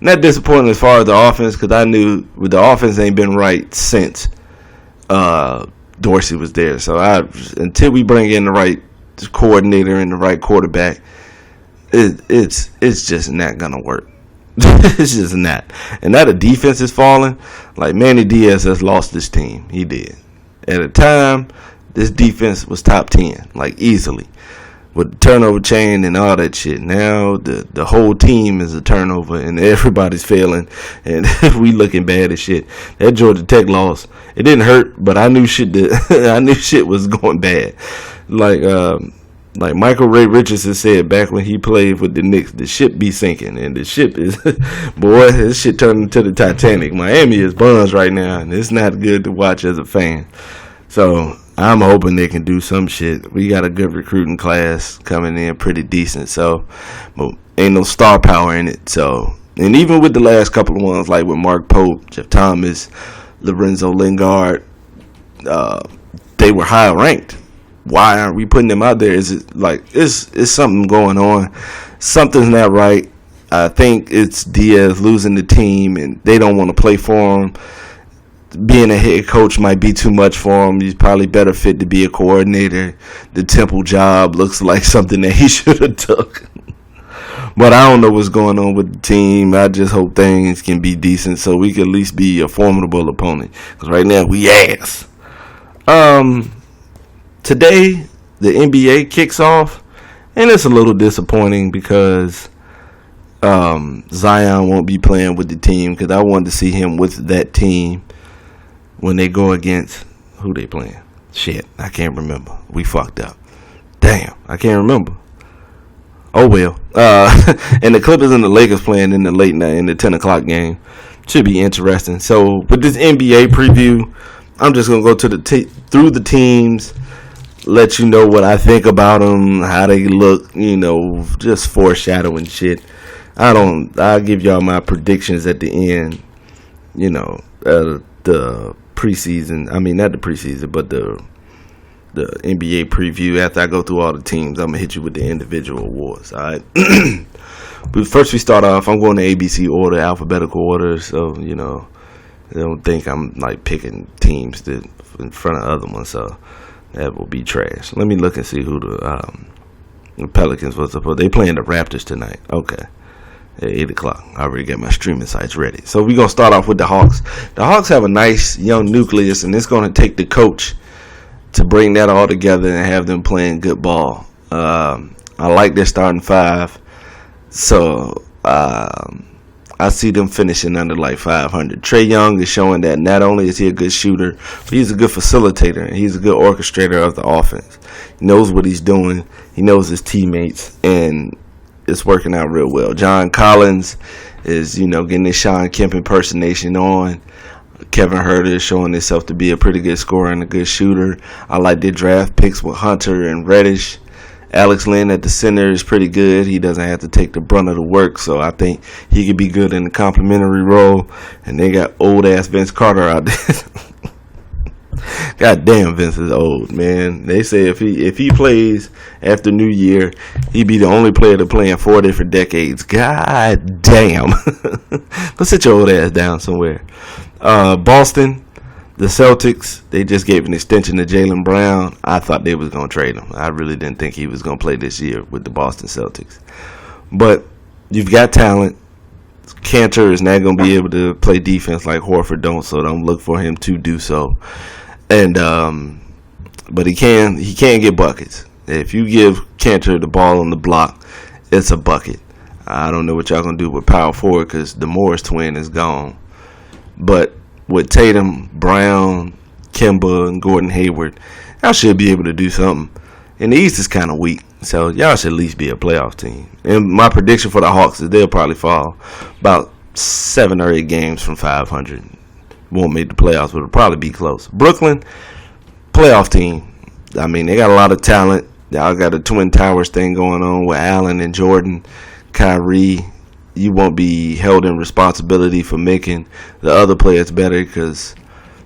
Not disappointing as far as the offense, because I knew the offense ain't been right since Dorsey was there. So until we bring in the right coordinator and the right quarterback, it's just not going to work. It's just not. And now the defense is falling. Like, Manny Diaz has lost this team. He did. At a time, this defense was top 10, like, easily. With the turnover chain and all that shit. Now the whole team is a turnover and everybody's failing and we looking bad as shit. That Georgia Tech loss, it didn't hurt, but I knew shit was going bad. Like Michael Ray Richardson said back when he played with the Knicks, the ship be sinking, and the ship is boy, this shit turned into the Titanic. Miami is buns right now, and it's not good to watch as a fan. So I'm hoping they can do some shit. We got a good recruiting class coming in, pretty decent. So, but ain't no star power in it. So, and even with the last couple of ones, like with Mark Pope, Jeff Thomas, Lorenzo Lingard, they were high ranked. Why aren't we putting them out there? Is it like it's something going on? Something's not right. I think it's Diaz losing the team, and they don't want to play for him. Being a head coach might be too much for him. He's probably better fit to be a coordinator. The Temple job looks like something that he should have took. But I don't know what's going on with the team. I just hope things can be decent so we can at least be a formidable opponent. Because right now we ass. Today the NBA kicks off, and it's a little disappointing because Zion won't be playing with the team because I wanted to see him with that team. When they go against, who they playing? Shit, I can't remember. We fucked up. Damn, I can't remember. Oh well. And the Clippers and the Lakers playing in the late night, in the 10 o'clock game. Should be interesting. So with this NBA preview, I'm just gonna go to through the teams, let you know what I think about them, how they look, you know, just foreshadowing shit. I'll give y'all my predictions at the end, you know, the preseason. I mean, not the preseason, but the NBA preview. After I go through all the teams, I'm gonna hit you with the individual awards. All right. But first, we start off. I'm going to ABC order, alphabetical order. So you know, I don't think I'm like picking teams that in front of other ones. So that will be trash. Let me look and see who the Pelicans was supposed. They playing the Raptors tonight. Okay. At 8 o'clock. I already got my streaming sites ready. So we're going to start off with the Hawks. The Hawks have a nice young nucleus, and it's going to take the coach to bring that all together and have them playing good ball. I like their starting 5. So I see them finishing under like 500. Trae Young is showing that not only is he a good shooter, but he's a good facilitator, and he's a good orchestrator of the offense. He knows what he's doing. He knows his teammates, and it's working out real well. John Collins is, you know, getting his Sean Kemp impersonation on. Kevin Huerter is showing himself to be a pretty good scorer and a good shooter. I like their draft picks with Hunter and Reddish. Alex Len at the center is pretty good. He doesn't have to take the brunt of the work, so I think he could be good in the complimentary role. And they got old-ass Vince Carter out there. God damn, Vince is old, man. They say if he plays after New Year, he'd be the only player to play in 4 different decades. God damn. Go sit your old ass down somewhere. Boston, the Celtics, they just gave an extension to Jaylen Brown. I thought they was going to trade him. I really didn't think he was going to play this year with the Boston Celtics. But you've got talent. Cantor is not going to be able to play defense like Horford don't, so don't look for him to do so. And but he can get buckets. If you give Cantor the ball on the block, it's a bucket. I don't know what y'all gonna do with power forward because the Morris twin is gone. But with Tatum, Brown, Kemba, and Gordon Hayward, y'all should be able to do something. And the East is kind of weak, so y'all should at least be a playoff team. And my prediction for the Hawks is they'll probably fall about 7 or 8 games from 500. Won't make the playoffs, but it'll probably be close. Brooklyn, playoff team. I mean, they got a lot of talent. Y'all got a Twin Towers thing going on with Allen and Jordan, Kyrie. You won't be held in responsibility for making the other players better because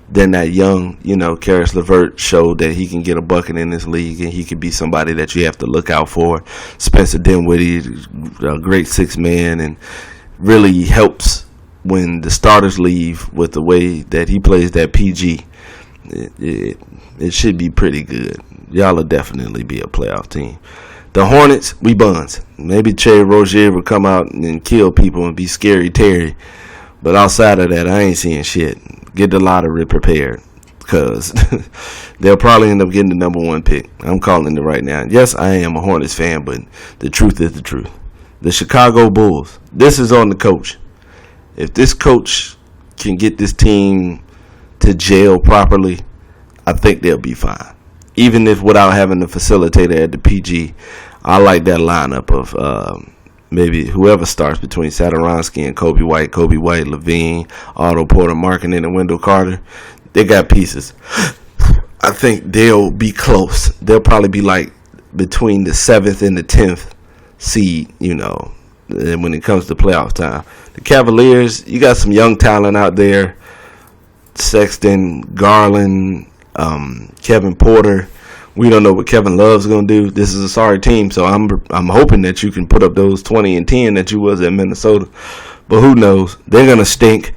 they're not young. You know, Karis LeVert showed that he can get a bucket in this league and he can be somebody that you have to look out for. Spencer Dinwiddie, a great 6-man, and really helps when the starters leave with the way that he plays that PG. It should be pretty good. Y'all will definitely be a playoff team. The Hornets, we buns. Maybe Che Rozier will come out and kill people and be Scary Terry. But outside of that, I ain't seeing shit. Get the lottery prepared because they'll probably end up getting the number 1 pick. I'm calling it right now. Yes, I am a Hornets fan, but the truth is the truth. The Chicago Bulls, this is on the coach. If this coach can get this team to jail properly, I think they'll be fine. Even if without having the facilitator at the PG, I like that lineup of maybe whoever starts between Satoransky and Kobe White, Levine, Otto Porter, Markkanen, and Wendell Carter. They got pieces. I think they'll be close. They'll probably be like between the 7th and the 10th seed, you know, when it comes to playoff time. The Cavaliers, you got some young talent out there. Sexton, Garland, Kevin Porter. We don't know what Kevin Love's going to do. This is a sorry team, so I'm hoping that you can put up those 20 and 10 that you was at Minnesota. But who knows? They're going to stink.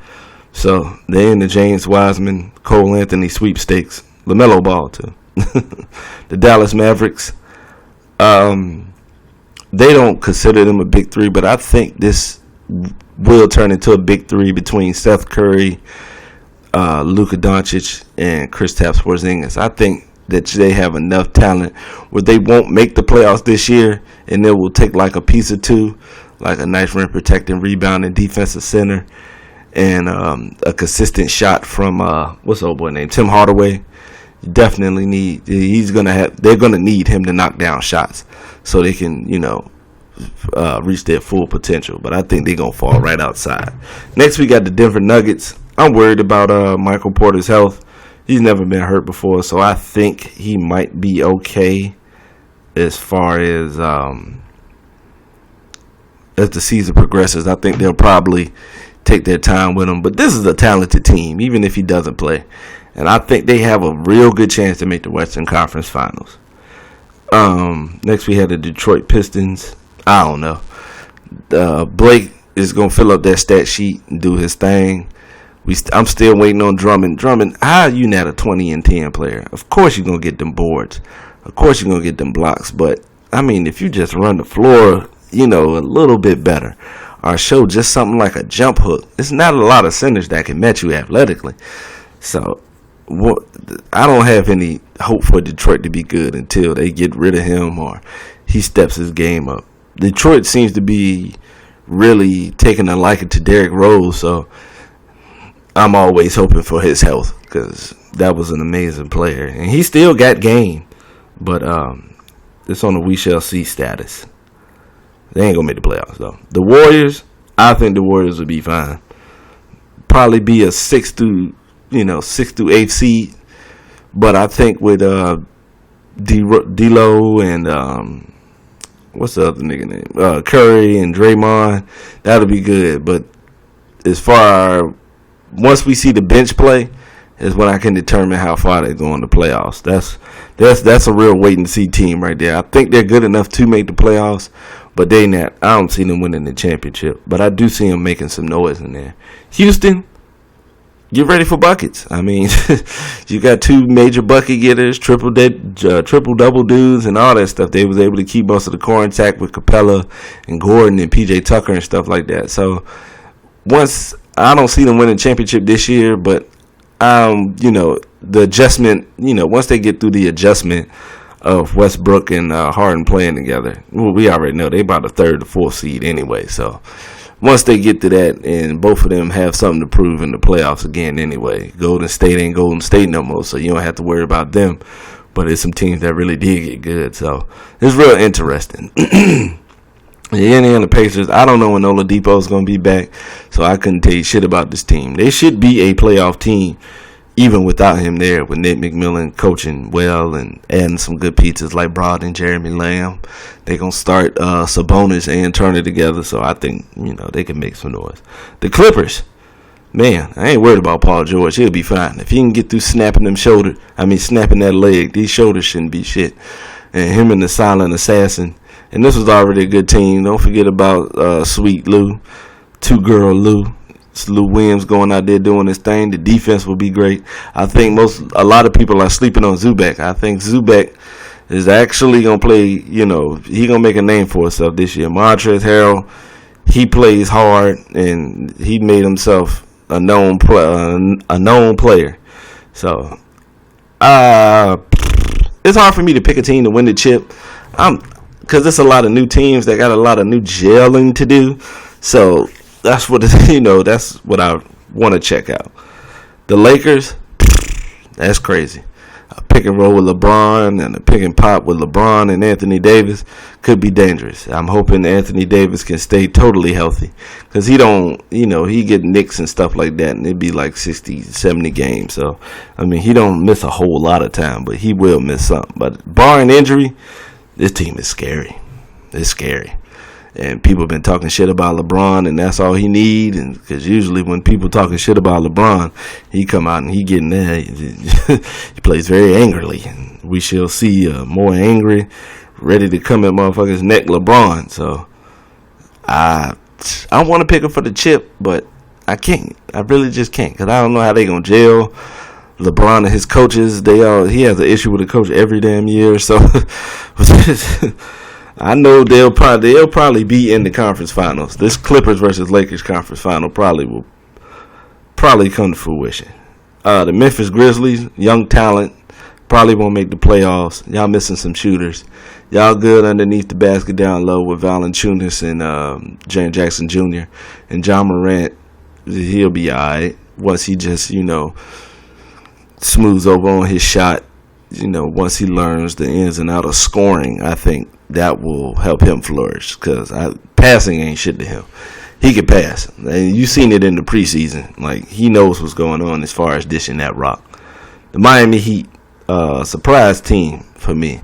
So they're in the James Wiseman, Cole Anthony sweepstakes. LaMelo Ball, too. The Dallas Mavericks, they don't consider them a big three, but I think this will turn into a big three between Seth Curry, Luka Doncic, and Kristaps Porzingis. I think that they have enough talent where they won't make the playoffs this year, and they will take like a piece or two, like a nice rim protecting, rebounding defensive center, and a consistent shot from what's the old boy name, Tim Hardaway. Definitely need. They're gonna need him to knock down shots so they can, you know, reach their full potential. But I think they're gonna fall right outside. Next, we got the Denver Nuggets. I'm worried about Michael Porter's health. He's never been hurt before, so I think he might be okay as far as the season progresses. I think they'll probably take their time with him. But this is a talented team, even if he doesn't play. And I think they have a real good chance to make the Western Conference Finals. Next, we had the Detroit Pistons. I don't know. Blake is going to fill up that stat sheet and do his thing. I'm still waiting on Drummond. Drummond, how are you not a 20 and 10 player? Of course you're going to get them boards. Of course you're going to get them blocks. But, I mean, if you just run the floor, you know, a little bit better, or show just something like a jump hook, it's not a lot of centers that can match you athletically. So, I don't have any hope for Detroit to be good until they get rid of him or he steps his game up. Detroit seems to be really taking a liking to Derrick Rose, so I'm always hoping for his health because that was an amazing player. And he still got game, but it's on the we shall see status. They ain't going to make the playoffs, though. The Warriors, I think the Warriors will be fine. Probably be a 6th through 8th seed. But I think with D'Lo and what's the other nigga name? Curry and Draymond, that'll be good. But as far once we see the bench play is when I can determine how far they go in the playoffs. That's a real wait and see team right there. I think they're good enough to make the playoffs, but they not. I don't see them winning the championship, but I do see them making some noise in there. Houston, get ready for buckets. I mean, you got two major bucket getters, triple double dudes, and all that stuff. They was able to keep most of the core intact with Capella and Gordon and PJ Tucker and stuff like that. So once I don't see them winning the championship this year, but the adjustment, once they get through the adjustment of Westbrook and Harden playing together, well, we already know they about the third or fourth seed anyway. So once they get to that, and both of them have something to prove in the playoffs again anyway, Golden State ain't Golden State no more, so you don't have to worry about them. But there's some teams that really did get good, so it's real interesting. The Indiana Pacers, I don't know when Oladipo is going to be back, so I couldn't tell you shit about this team. They should be a playoff team even without him there, with Nate McMillan coaching well and adding some good pieces like Brod and Jeremy Lamb. They're going to start Sabonis and Turner together, so I think, they can make some noise. The Clippers, man, I ain't worried about Paul George. He'll be fine. If he can get through snapping that leg, these shoulders shouldn't be shit. And him and the silent assassin. And this was already a good team. Don't forget about Sweet Lou, two-girl Lou. It's Lou Williams going out there doing his thing. The defense will be great. I think a lot of people are sleeping on Zubac. I think Zubac is actually going to play, he going to make a name for himself this year. Montrezl Harrell, he plays hard, and he made himself a known player. So, it's hard for me to pick a team to win the chip. Because there's a lot of new teams that got a lot of new gelling to do. So that's what that's what I want to check out. The Lakers, that's crazy. A pick and roll with LeBron and a pick and pop with LeBron and Anthony Davis could be dangerous. I'm hoping Anthony Davis can stay totally healthy, because he get nicks and stuff like that, and it'd be like 60, 70 games. So, he don't miss a whole lot of time, but he will miss something. But barring injury, this team is scary. It's scary. And people have been talking shit about LeBron, and that's all he need. And because usually when people talking shit about LeBron, he come out and he getting there. He plays very angrily. And we shall see more angry, ready to come at motherfuckers' neck LeBron. So I want to pick him for the chip, but I can't. I really just can't, because I don't know how they going to gel. LeBron and his coaches, he has an issue with the coach every damn year. So I know they'll probably be in the conference finals. This Clippers versus Lakers conference final will come to fruition. The Memphis Grizzlies, young talent, probably won't make the playoffs. Y'all missing some shooters. Y'all good underneath the basket down low with Valanciunas and Jaren Jackson Jr. and John Morant. He'll be all right once he just smooths over on his shot. Once he learns the ins and outs of scoring, I think that will help him flourish, because passing ain't shit to him. He can pass, and you seen it in the preseason. Like, he knows what's going on as far as dishing that rock. The Miami Heat, surprise team for me.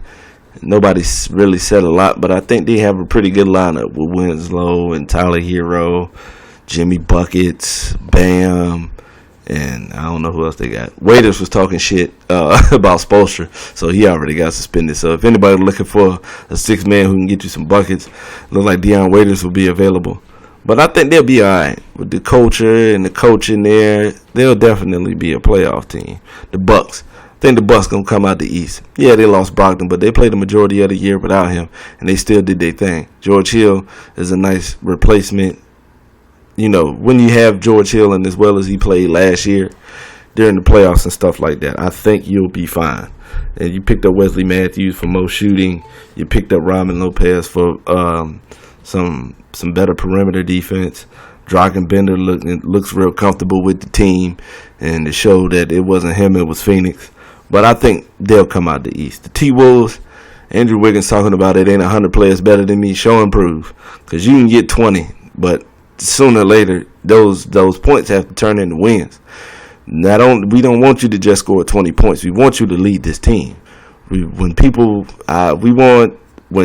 Nobody's really said a lot, but I think they have a pretty good lineup with Winslow and Tyler Hero, Jimmy Buckets, Bam, and I don't know who else they got. Waiters was talking shit about Spoelstra, so he already got suspended. So if anybody looking for a sixth man who can get you some buckets, look like Deion Waiters will be available. But I think they'll be all right with the culture and the coaching there. They'll definitely be a playoff team. The Bucks. I think the Bucks gonna come out the East. Yeah, they lost Brogdon, but they played the majority of the year without him, and they still did their thing. George Hill is a nice replacement. When you have George Hill and as well as he played last year during the playoffs and stuff like that, I think you'll be fine. And you picked up Wesley Matthews for more shooting. You picked up Robin Lopez for some better perimeter defense. Dragan Bender looks real comfortable with the team, and to show that it wasn't him, it was Phoenix. But I think they'll come out the East. The T-Wolves, Andrew Wiggins talking about it ain't 100 players better than me. Show and prove, because you can get 20, but sooner or later, those points have to turn into wins. We don't want you to just score 20 points. We want you to lead this team. When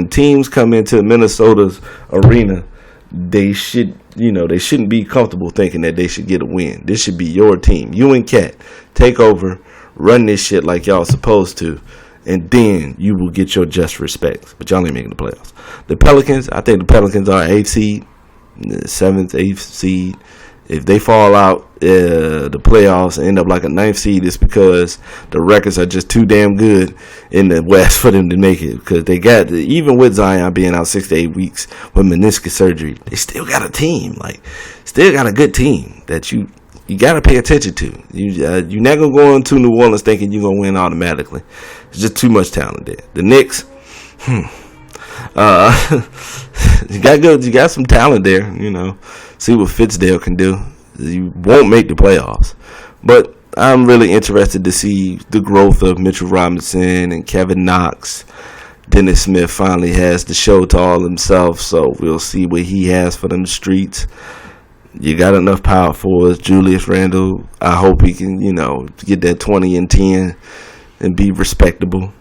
teams come into Minnesota's arena, they should they shouldn't be comfortable thinking that they should get a win. This should be your team. You and Cat take over, run this shit like y'all supposed to, and then you will get your just respects. But y'all ain't making the playoffs. The Pelicans, I think the Pelicans are 8th seed, 7th, 8th seed. If they fall out the playoffs and end up like a 9th seed, it's because the records are just too damn good in the West for them to make it. Because they got, even with Zion being out 6 to 8 weeks with meniscus surgery, they still got a team. Like, still got a good team that you got to pay attention to. You're not going to go into New Orleans thinking you're going to win automatically. It's just too much talent there. The Knicks, you got some talent there, See what Fitzdale can do. You won't make the playoffs, but I'm really interested to see the growth of Mitchell Robinson and Kevin Knox. Dennis Smith finally has the show to all himself, so we'll see what he has for them streets. You got enough power forwards. Julius Randle, I hope he can, get that 20 and 10 and be respectable.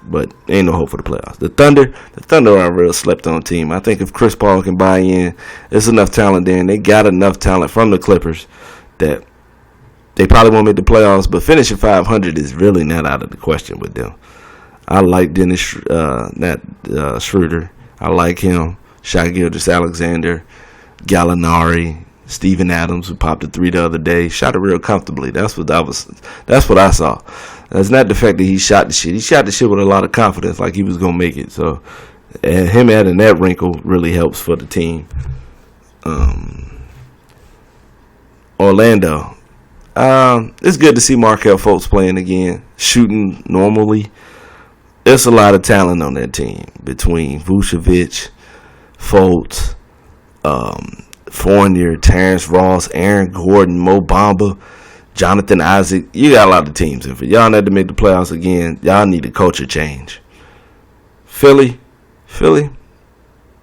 But ain't no hope for the playoffs. The Thunder are a real slept-on team. I think if Chris Paul can buy in, there's enough talent there, and they got enough talent from the Clippers that they probably won't make the playoffs. But finishing 500 is really not out of the question with them. I like Dennis Schroeder. I like him. Shai Gilgeous-Alexander, Gallinari, Steven Adams, who popped a 3 the other day, shot it real comfortably. That's what I saw. That's not the fact that he shot the shit. He shot the shit with a lot of confidence, like he was gonna make it. So, him adding that wrinkle really helps for the team. Orlando, it's good to see Markelle Fultz playing again, shooting normally. There's a lot of talent on that team between Vucevic, Fultz, Fournier, Terrence Ross, Aaron Gordon, Mo Bamba, Jonathan Isaac. You got a lot of teams. If y'all need to make the playoffs again, y'all need a culture change. Philly,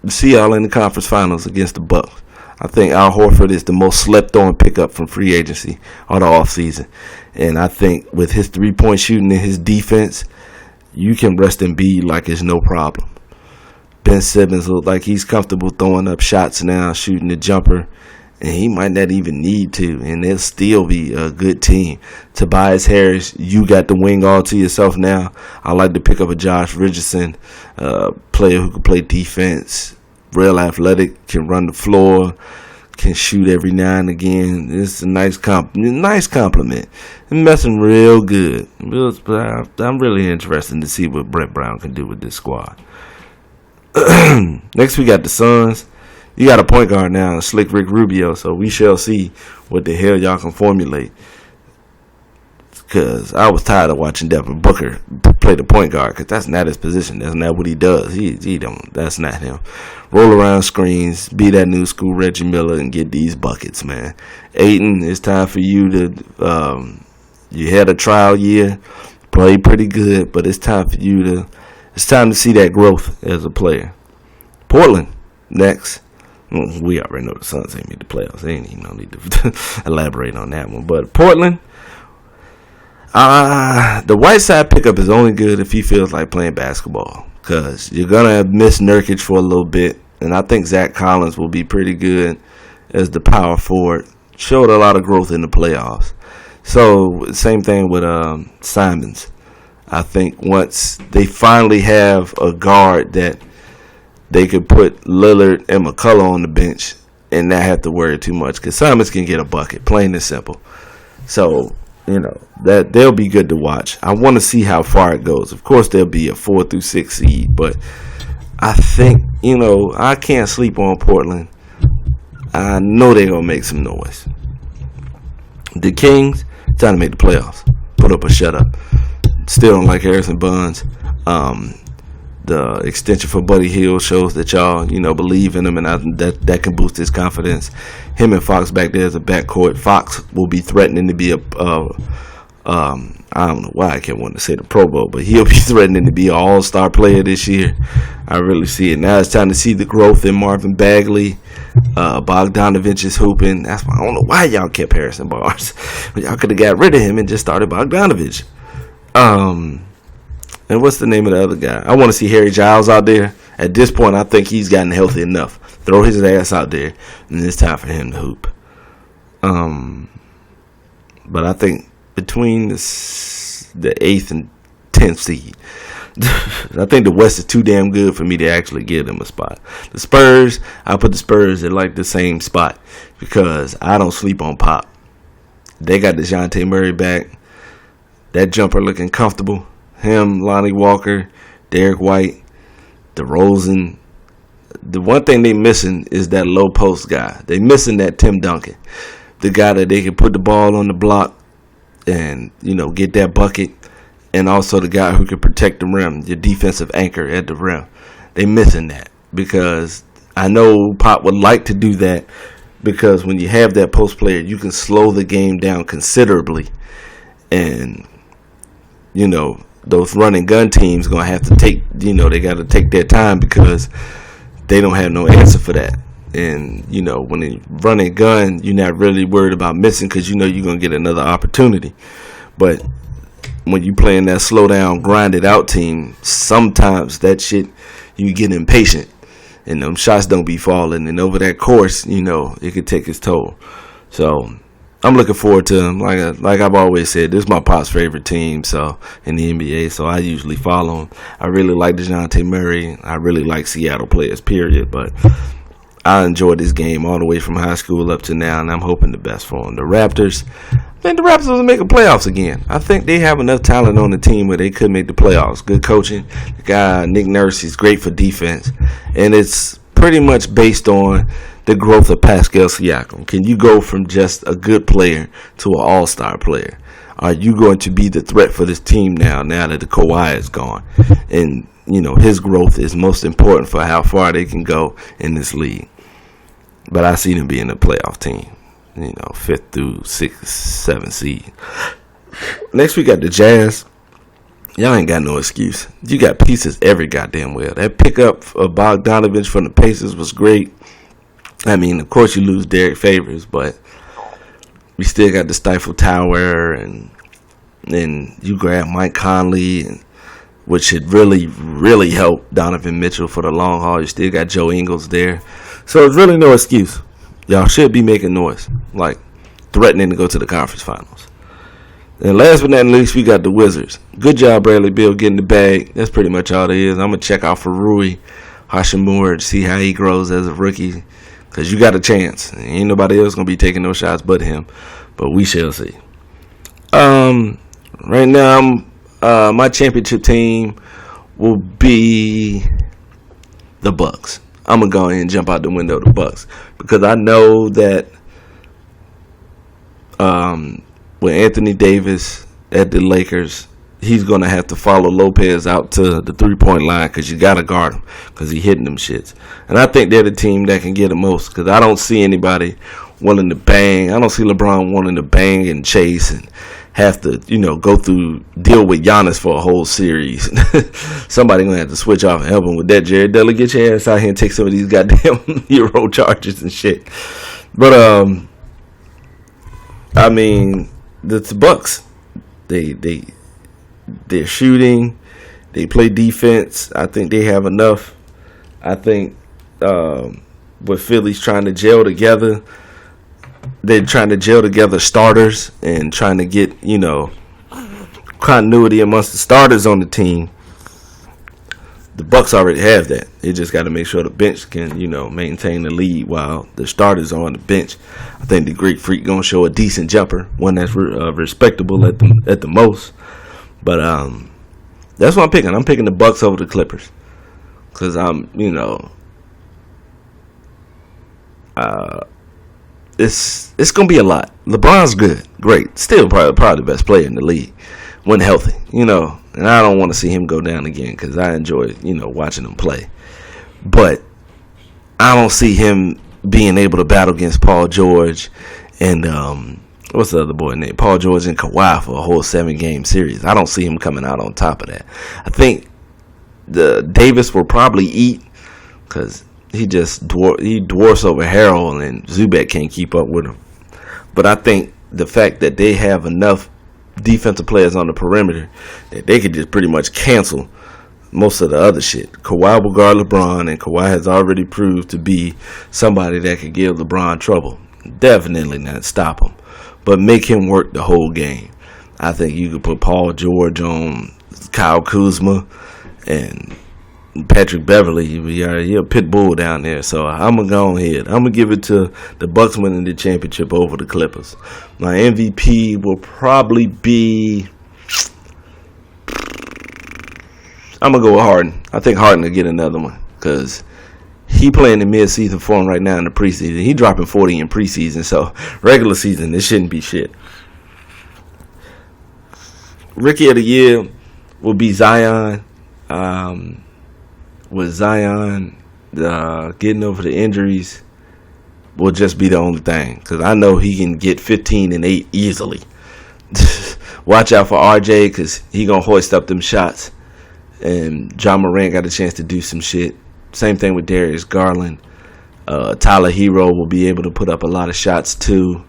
see y'all in the conference finals against the Bucks. I think Al Horford is the most slept-on pickup from free agency or the offseason. And I think with his three-point shooting and his defense, you can rest Embiid like it's no problem. Ben Simmons looks like he's comfortable throwing up shots now, shooting the jumper, and he might not even need to, and they'll still be a good team. Tobias Harris, you got the wing all to yourself now. I like to pick up a Josh Richardson, player who can play defense, real athletic, can run the floor, can shoot every now and again. It's a nice compliment. And messing real good. I'm really interested to see what Brett Brown can do with this squad. Next we got the Suns. You got a point guard now, Slick Rick Rubio, so we shall see what the hell y'all can formulate. Because I was tired of watching Devin Booker play the point guard, because that's not his position. That's not what he does. He don't. That's not him. Roll around screens, be that new school Reggie Miller, and get these buckets, man. Ayton, it's time for you to. You had a trial year, played pretty good, but it's time for you to. It's time to see that growth as a player. Portland, next. We already know the Suns ain't made the playoffs. They ain't even no need to elaborate on that one. But Portland, the Whiteside pickup is only good if he feels like playing basketball. Because you're going to miss Nurkic for a little bit. And I think Zach Collins will be pretty good as the power forward. Showed a lot of growth in the playoffs. So, same thing with Simons. I think once they finally have a guard that they could put Lillard and McCullough on the bench and not have to worry too much, because Simons can get a bucket, plain and simple. So, that they'll be good to watch. I want to see how far it goes. Of course, there'll be a 4 through 6 seed, but I think, I can't sleep on Portland. I know they're going to make some noise. The Kings, time to make the playoffs. Put up or shut up. Still don't like Harrison Barnes. The extension for Buddy Hield shows that y'all, believe in him, and that can boost his confidence. Him and Fox back there as a backcourt. Fox will be threatening to be I don't know why I can't want to say the Pro Bowl, but he'll be threatening to be an all-star player this year. I really see it. Now it's time to see the growth in Marvin Bagley. Bogdanovich is hooping. That's why I don't know why y'all kept Harrison Barnes. Y'all could have got rid of him and just started Bogdanovich. And what's the name of the other guy? I want to see Harry Giles out there. At this point, I think he's gotten healthy enough throw his ass out there, and it's time for him to hoop. But I think between the 8th and 10th seed, I think the West is too damn good for me to actually give them a spot. The Spurs, I put the Spurs at like the same spot because I don't sleep on Pop. They got DeJounte Murray back. That jumper looking comfortable. Him, Lonnie Walker, Derek White, DeRozan. The one thing they missing is that low post guy. They missing that Tim Duncan. The guy that they can put the ball on the block and, get that bucket. And also the guy who can protect the rim, your defensive anchor at the rim. They missing that because I know Pop would like to do that because when you have that post player, you can slow the game down considerably. And, those run and gun teams going to have to take, they got to take their time because they don't have no answer for that. And, when they run and gun, you're not really worried about missing because you're going to get another opportunity. But when you playing that slow down, grinded out team, sometimes that shit, you get impatient and them shots don't be falling. And over that course, it could take its toll. So I'm looking forward to them. Like I've always said, this is my pop's favorite team. So in the NBA, so I usually follow them. I really like DeJounte Murray. I really like Seattle players, period. But I enjoyed this game all the way from high school up to now, and I'm hoping the best for them. The Raptors, I think the Raptors will make the playoffs again. I think they have enough talent on the team where they could make the playoffs. Good coaching. The guy, Nick Nurse, he's great for defense. And it's pretty much based on the growth of Pascal Siakam. Can you go from just a good player to an all-star player? Are you going to be the threat for this team now that the Kawhi is gone? And, his growth is most important for how far they can go in this league. But I see them being a playoff team, 5th through 6th, 7th seed. Next we got the Jazz. Y'all ain't got no excuse. You got pieces every goddamn well. That pickup of Bogdanovich from the Pacers was great. I mean, of course you lose Derek Favors, but we still got the Stifle Tower, and then you grab Mike Conley, which should really, really help Donovan Mitchell for the long haul. You still got Joe Ingles there. So there's really no excuse. Y'all should be making noise, like threatening to go to the conference finals. And last but not least, we got the Wizards. Good job, Bradley Beal, getting the bag. That's pretty much all it is. I'm going to check out for Rui Hachimura to see how he grows as a rookie, because you got a chance. Ain't nobody else going to be taking no shots but him. But we shall see. Right now, my championship team will be the Bucks. I'm going to go ahead and jump out the window of the Bucks because I know that with Anthony Davis at the Lakers, he's going to have to follow Lopez out to the three-point line because you got to guard him because he's hitting them shits. And I think they're the team that can get the most because I don't see anybody wanting to bang. I don't see LeBron wanting to bang and chase and have to, deal with Giannis for a whole series. Somebody gonna have to switch off and help him with that. Jared Dudley, get your ass out here and take some of these goddamn Euro charges and shit. But I mean, the Bucks, they're shooting, they play defense. I think they have enough. I think with Philly's trying to gel together. They're trying to gel together starters and trying to get, continuity amongst the starters on the team. The Bucks already have that. They just got to make sure the bench can, maintain the lead while the starters are on the bench. I think the Greek Freak going to show a decent jumper, one that's respectable at the most. But that's what I'm picking. I'm picking the Bucks over the Clippers because it's going to be a lot. LeBron's good, great, still probably the best player in the league when healthy, and I don't want to see him go down again because I enjoy, watching him play. But I don't see him being able to battle against Paul George and what's the other boy name? Paul George and Kawhi for a whole 7-game series. I don't see him coming out on top of that. I think the Davis will probably eat because he dwarfs over Harrell, and Zubac can't keep up with him. But I think the fact that they have enough defensive players on the perimeter that they could just pretty much cancel most of the other shit. Kawhi will guard LeBron, and Kawhi has already proved to be somebody that could give LeBron trouble. Definitely not stop him, but make him work the whole game. I think you could put Paul George on Kyle Kuzma and Patrick Beverly. You're a pit bull down there. So I'm going to go ahead. I'm going to give it to the Bucks winning the championship over the Clippers. My MVP will probably be... I'm going to go with Harden. I think Harden will get another one because he playing in mid-season form right now in the preseason. He dropping 40 in preseason, so regular season, this shouldn't be shit. Rookie of the year will be Zion. With Zion getting over the injuries will just be the only thing, because I know he can get 15 and 8 easily. Watch out for RJ, because he going to hoist up them shots. And John Morant got a chance to do some shit. Same thing with Darius Garland. Tyler Hero will be able to put up a lot of shots too.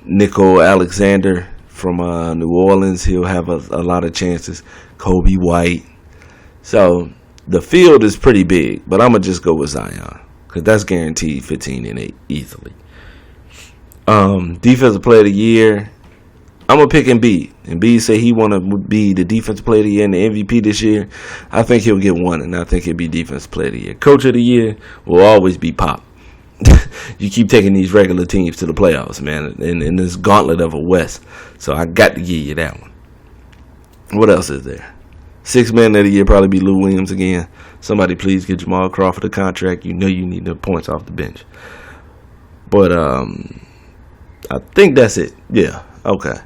Nicole Alexander from New Orleans, he'll have a lot of chances. Kobe White. So the field is pretty big, but I'm going to just go with Zion, because that's guaranteed 15 and 8 easily. Defensive player of the year, I'm going to pick Embiid. Embiid say he want to be the defensive player of the year and the MVP this year. I think he'll get one, and I think he'll be defensive player of the year. Coach of the year will always be Pop. You keep taking these regular teams to the playoffs, man, in this gauntlet of a West. So I got to give you that one. What else is there? Sixth man of the year probably be Lou Williams again. Somebody please get Jamal Crawford a contract. You know you need the points off the bench. But I think that's it. Yeah, okay.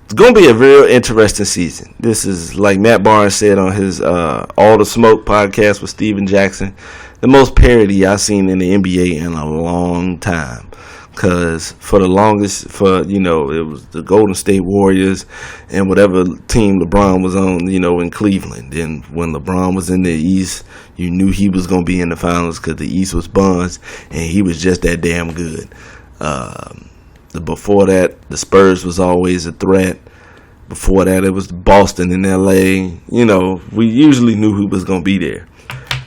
It's going to be a real interesting season. This is, like Matt Barnes said on his All the Smoke podcast with Steven Jackson, the most parity I've seen in the NBA in a long time. Because for the longest, it was the Golden State Warriors and whatever team LeBron was on, in Cleveland. Then when LeBron was in the East, you knew he was going to be in the finals because the East was buns, and he was just that damn good. Before that, the Spurs was always a threat. Before that, it was Boston and LA. We usually knew who was going to be there.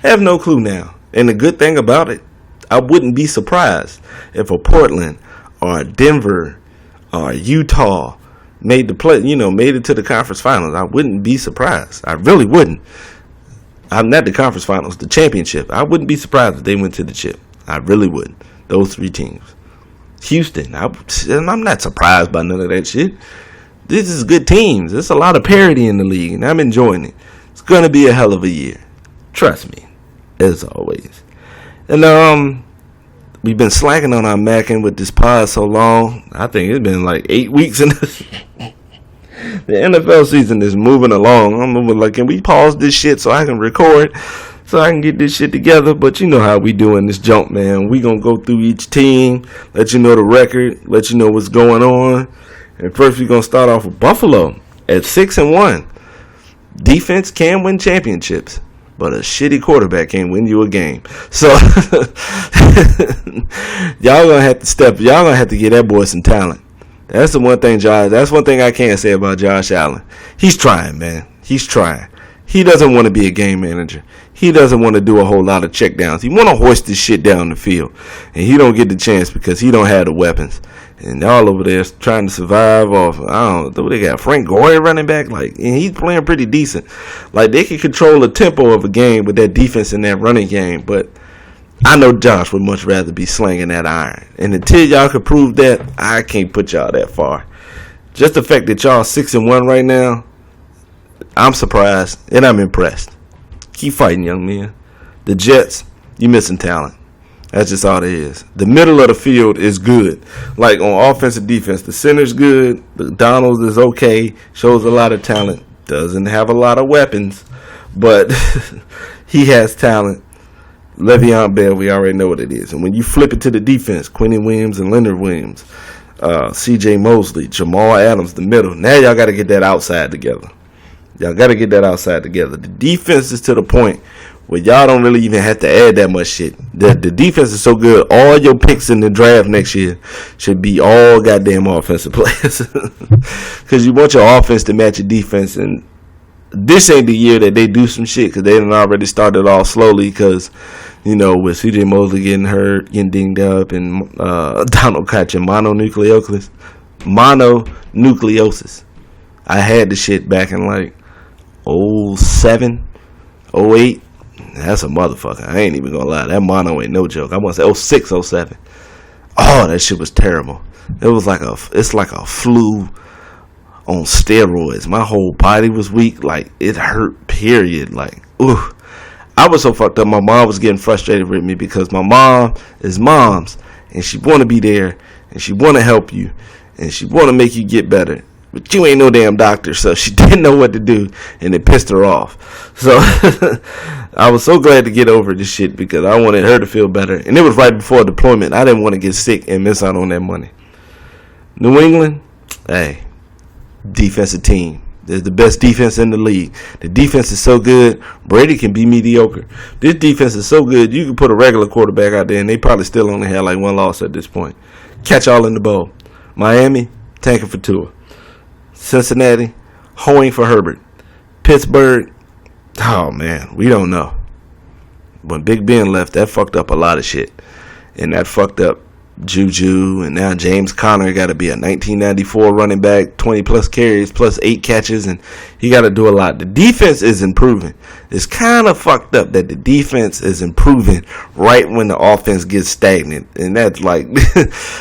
I have no clue now. And the good thing about it, I wouldn't be surprised if a Portland or a Denver or Utah made it to the conference finals. I wouldn't be surprised. I really wouldn't. I'm not the conference finals, the championship. I wouldn't be surprised if they went to the chip. I really wouldn't. Those three teams. Houston, I'm not surprised by none of that shit. This is good teams. There's a lot of parity in the league, and I'm enjoying it. It's going to be a hell of a year. Trust me, as always. And we've been slacking on our Mackin with this pod so long. I think it's been like 8 weeks in this. The NFL season is moving along. I'm moving like, can we pause this shit so I can record, so I can get this shit together? But you know how we do in this jump, man. We gonna go through each team, let you know the record, let you know what's going on. And first we're gonna start off with Buffalo at 6-1. Defense can win championships, but a shitty quarterback can't win you a game. So y'all gonna have to get that boy some talent. That's the one thing, Josh. That's one thing I can't say about Josh Allen. He's trying, man. He's trying. He doesn't want to be a game manager. He doesn't want to do a whole lot of checkdowns. He want to hoist this shit down the field, and he don't get the chance because he don't have the weapons. And y'all over there trying to survive off, I don't know, they got Frank Gore running back, and he's playing pretty decent. Like, they can control the tempo of a game with that defense and that running game, but I know Josh would much rather be slinging that iron. And until y'all can prove that, I can't put y'all that far. Just the fact that y'all 6-1 right now, I'm surprised and I'm impressed. Keep fighting, young men. The Jets, you missing talent. That's just all it is. The middle of the field is good. Like on offense and defense, the center's good. The Donalds is okay. Shows a lot of talent. Doesn't have a lot of weapons, but he has talent. Le'Veon Bell, we already know what it is. And when you flip it to the defense, Quentin Williams and Leonard Williams, C.J. Mosley, Jamal Adams, the middle. Now y'all got to get that outside together. The defense is to the point where y'all don't really even have to add that much shit. The defense is so good, all your picks in the draft next year should be all goddamn offensive players. Because you want your offense to match your defense, and this ain't the year that they do some shit because they done already started off slowly because, you know, with CJ Mosley getting hurt, getting dinged up, and Donald catching mononucleosis. I had the shit back in like 07, 08. That's a motherfucker. I ain't even gonna lie. That mono ain't no joke. I want to say 06, 07. Oh, that shit was terrible. It's like a flu on steroids. My whole body was weak. Like, it hurt, period. Like, ooh. I was so fucked up. My mom was getting frustrated with me because my mom is mom's, and she want to be there, and she want to help you, and she want to make you get better. But you ain't no damn doctor, so she didn't know what to do, and it pissed her off. So I was so glad to get over this shit because I wanted her to feel better. And it was right before deployment. I didn't want to get sick and miss out on that money. New England, hey, defensive team. They're the best defense in the league. The defense is so good, Brady can be mediocre. This defense is so good, you can put a regular quarterback out there, and they probably still only have like one loss at this point. Catch all in the bowl. Miami, tanking for Tua. Cincinnati, hoeing for Herbert. Pittsburgh, oh man, we don't know. When Big Ben left, that fucked up a lot of shit. And that fucked up Juju, and now James Conner got to be a 1994 running back, 20 plus carries, plus 8 catches, and he got to do a lot. The defense is improving. It's kind of fucked up that the defense is improving right when the offense gets stagnant, and that's like,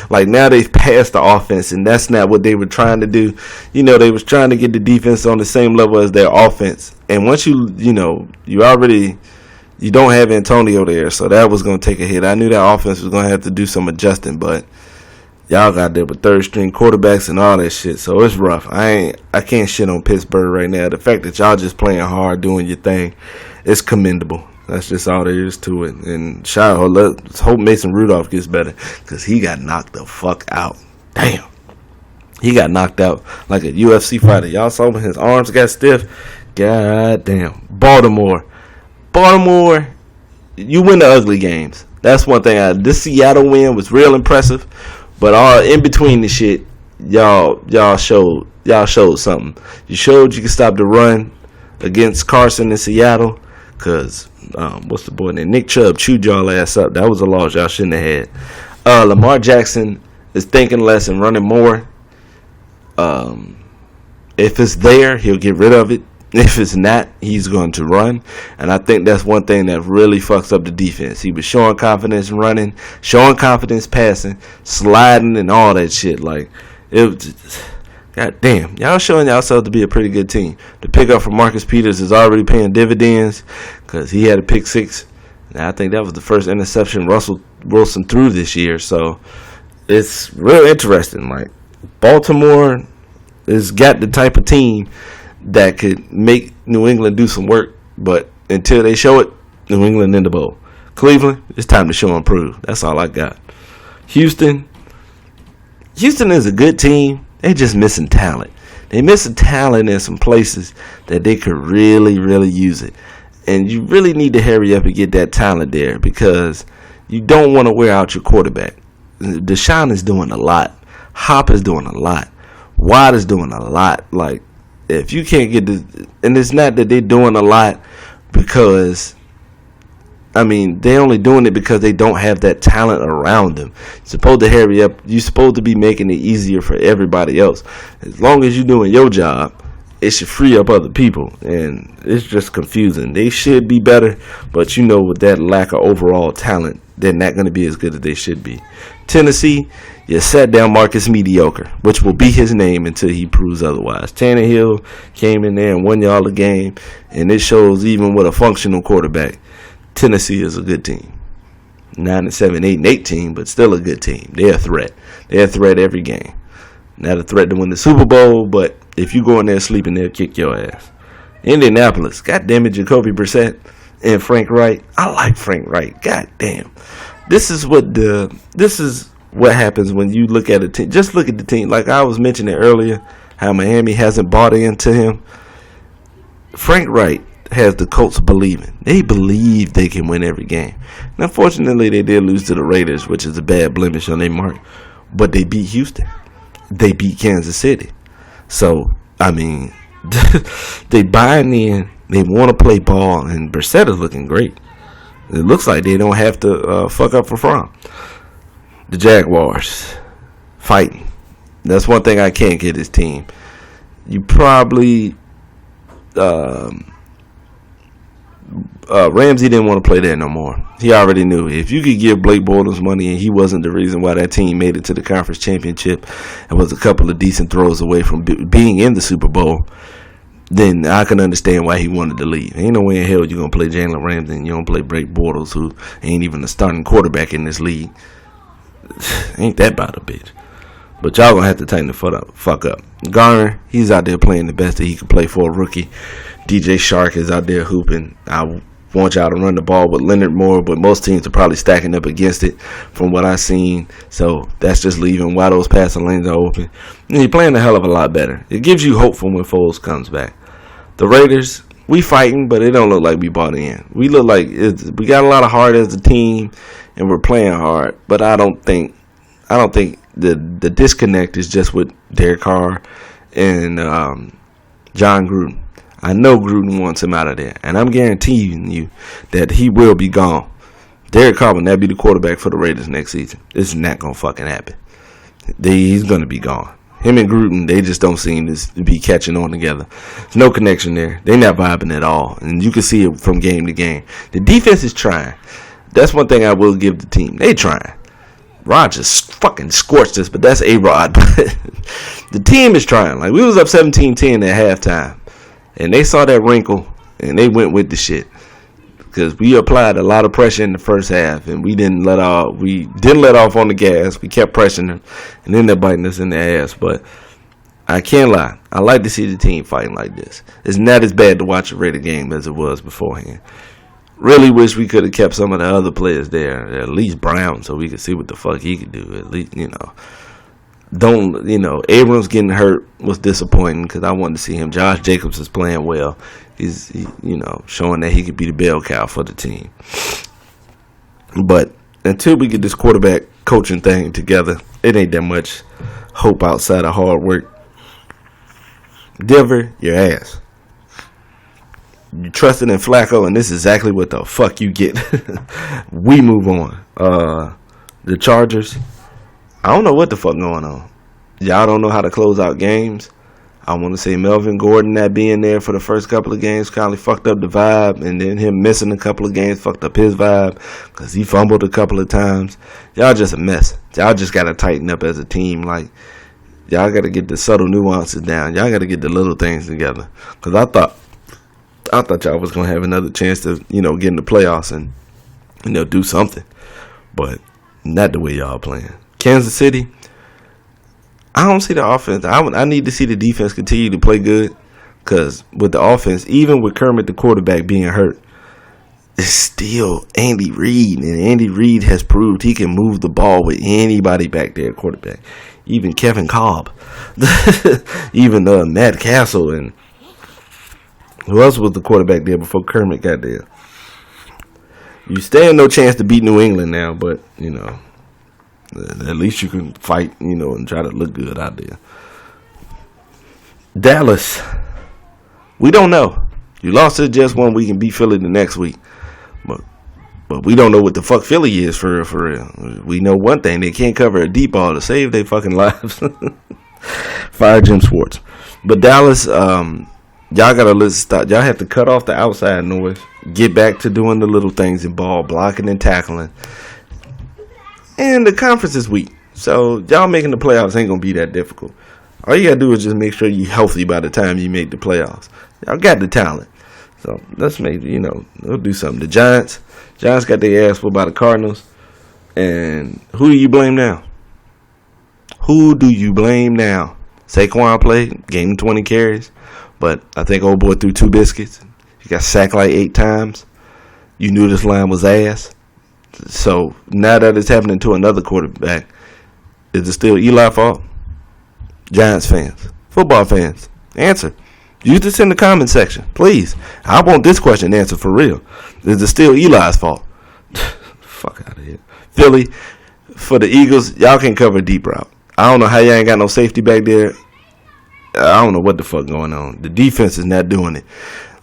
like now they've passed the offense, and that's not what they were trying to do. You know, they was trying to get the defense on the same level as their offense, and once you don't have Antonio there, so that was going to take a hit. I knew that offense was going to have to do some adjusting, but y'all got there with third-string quarterbacks and all that shit, so it's rough. I can't shit on Pittsburgh right now. The fact that y'all just playing hard, doing your thing, it's commendable. That's just all there is to it. And let's hope Mason Rudolph gets better because he got knocked the fuck out. Damn. He got knocked out like a UFC fighter. Y'all saw when his arms got stiff? God damn. Baltimore, you win the ugly games. That's one thing. This Seattle win was real impressive, but all in between the shit, y'all showed something. You showed you could stop the run against Carson in Seattle, cause what's the boy name? Nick Chubb chewed y'all ass up. That was a loss y'all shouldn't have had. Lamar Jackson is thinking less and running more. If it's there, he'll get rid of it. If it's not, he's going to run. And I think that's one thing that really fucks up the defense. He was showing confidence running, showing confidence passing, sliding, and all that shit. Like, it was just, god damn, y'all showing yourself to be a pretty good team. The pickup from Marcus Peters is already paying dividends because he had a pick six. And I think that was the first interception Russell Wilson threw this year. So it's real interesting. Like, Baltimore has got the type of team that could make New England do some work, but until they show it, New England in the bowl. Cleveland, it's time to show and prove. That's all I got. Houston is a good team. They just missing talent. They missing talent in some places that they could really, really use it. And you really need to hurry up and get that talent there because you don't want to wear out your quarterback. Deshaun is doing a lot. Hop is doing a lot. Watt is doing a lot. Like, if you can't get this, and it's not that they're doing a lot because, I mean, they're only doing it because they don't have that talent around them. You're supposed to hurry up. You're supposed to be making it easier for everybody else. As long as you're doing your job, it should free up other people, and it's just confusing. They should be better, but you know, with that lack of overall talent, they're not going to be as good as they should be. Tennessee, you sat down Marcus Mediocre, which will be his name until he proves otherwise. Tannehill came in there and won y'all the game, and it shows even with a functional quarterback, Tennessee is a good team. 9-7, 8-18, but still a good team. They're a threat. They're a threat every game. Not a threat to win the Super Bowl, but if you go in there sleeping, they'll kick your ass. Indianapolis, goddamn it, Jacoby Brissett and Frank Wright. I like Frank Wright. Goddamn. This is what happens when you look at a team. Just look at the team. Like I was mentioning earlier, how Miami hasn't bought into him. Frank Wright has the Colts believing. They believe they can win every game. And unfortunately, they did lose to the Raiders, which is a bad blemish on their mark. But they beat Houston. They beat Kansas City. So, I mean, They buying in. They want to play ball, and Brissett is looking great. It looks like they don't have to fuck up for Fromm. The Jaguars fighting. That's one thing I can't get his team. You probably Ramsey didn't want to play there no more. He already knew if you could give Blake Bortles money and he wasn't the reason why that team made it to the conference championship and was a couple of decent throws away from being in the Super Bowl, then I can understand why he wanted to leave. Ain't no way in hell you're going to play Jalen Ramsey and you don't play Blake Bortles, who ain't even the starting quarterback in this league. Ain't that about a bitch. But y'all going to have to tighten the fuck up. Garner, he's out there playing the best that he can play for a rookie. DJ Shark is out there hooping. I want y'all to run the ball with Leonard more, but most teams are probably stacking up against it from what I've seen. So that's just leaving why those passing lanes are open. And you're playing a hell of a lot better. It gives you hope for when Foles comes back. The Raiders, we fighting, but it don't look like we bought in. We look like we got a lot of heart as a team, and we're playing hard. But I don't think the disconnect is just with Derek Carr and John Gruden. I know Gruden wants him out of there, and I'm guaranteeing you that he will be gone. Derek Carr will not be the quarterback for the Raiders next season. It's not going to fucking happen. He's going to be gone. Him and Gruden, they just don't seem to be catching on together. There's no connection there. They're not vibing at all, and you can see it from game to game. The defense is trying. That's one thing I will give the team. They trying. Rodgers fucking scorched us, but that's A-Rod. The team is trying. Like, we was up 17-10 at halftime. And they saw that wrinkle, and they went with the shit. Because we applied a lot of pressure in the first half, and we didn't let off on the gas. We kept pressing them, and then they're biting us in the ass. But I can't lie. I like to see the team fighting like this. It's not as bad to watch a Raider game as it was beforehand. Really wish we could have kept some of the other players there, at least Brown, so we could see what the fuck he could do. At least, Abrams getting hurt was disappointing because I wanted to see him. Josh Jacobs is playing well. He's showing that he could be the bell cow for the team. But until we get this quarterback coaching thing together, it ain't that much hope outside of hard work. Denver, your ass. You trusted in Flacco, and this is exactly what the fuck you get. We move on. The Chargers, I don't know what the fuck going on. Y'all don't know how to close out games. I want to say Melvin Gordon not being there for the first couple of games kind of fucked up the vibe, and then him missing a couple of games fucked up his vibe because he fumbled a couple of times. Y'all just a mess. Y'all just got to tighten up as a team. Like, y'all got to get the subtle nuances down. Y'all got to get the little things together. Because I thought y'all was going to have another chance to, get in the playoffs and, do something. But not the way y'all playing. Kansas City, I don't see the offense. I need to see the defense continue to play good. Because with the offense, even with Kermit the quarterback being hurt, it's still Andy Reid. And Andy Reid has proved he can move the ball with anybody back there at quarterback. Even Kevin Kolb. Even Matt Castle and who else was the quarterback there before Kermit got there? You stand no chance to beat New England now, but, at least you can fight, and try to look good out there. Dallas, we don't know. You lost it just 1 week and beat Philly the next week. But we don't know what the fuck Philly is for real. We know one thing. They can't cover a deep ball to save their fucking lives. Fire Jim Schwartz. But Dallas, y'all gotta stop. Y'all have to cut off the outside noise. Get back to doing the little things in ball, blocking and tackling. And the conference is weak. So y'all making the playoffs ain't gonna be that difficult. All you gotta do is just make sure you're healthy by the time you make the playoffs. Y'all got the talent. So let's make, we'll do something. The Giants got their ass full by the Cardinals. And who do you blame now? Saquon played, gave him 20 carries. But I think old boy threw 2 biscuits. He got sacked like 8 times. You knew this line was ass. So now that it's happening to another quarterback, is it still Eli's fault? Giants fans, football fans, answer. Use this in the comment section, please. I want this question answered for real. Is it still Eli's fault? Fuck out of here. Philly, for the Eagles, y'all can cover a deep route. I don't know how y'all ain't got no safety back there. I don't know what the fuck going on. The defense is not doing it.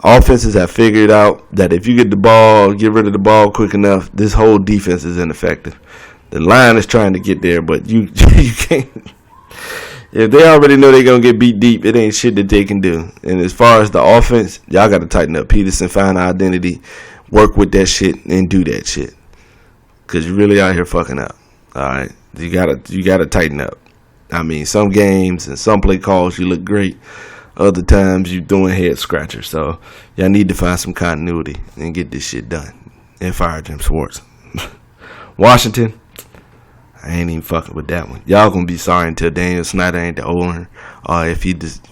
Offenses have figured out that if you get rid of the ball quick enough, this whole defense is ineffective. The line is trying to get there, but you can't. If they already know they're going to get beat deep, it ain't shit that they can do. And as far as the offense, y'all got to tighten up. Peterson, find an identity, work with that shit, and do that shit. Because you really out here fucking up. All right? You gotta tighten up. I mean, some games and some play calls, you look great. Other times, you doing head scratchers. So, y'all need to find some continuity and get this shit done. And fire Jim Schwartz. Washington, I ain't even fucking with that one. Y'all gonna be sorry until Daniel Snyder ain't the owner.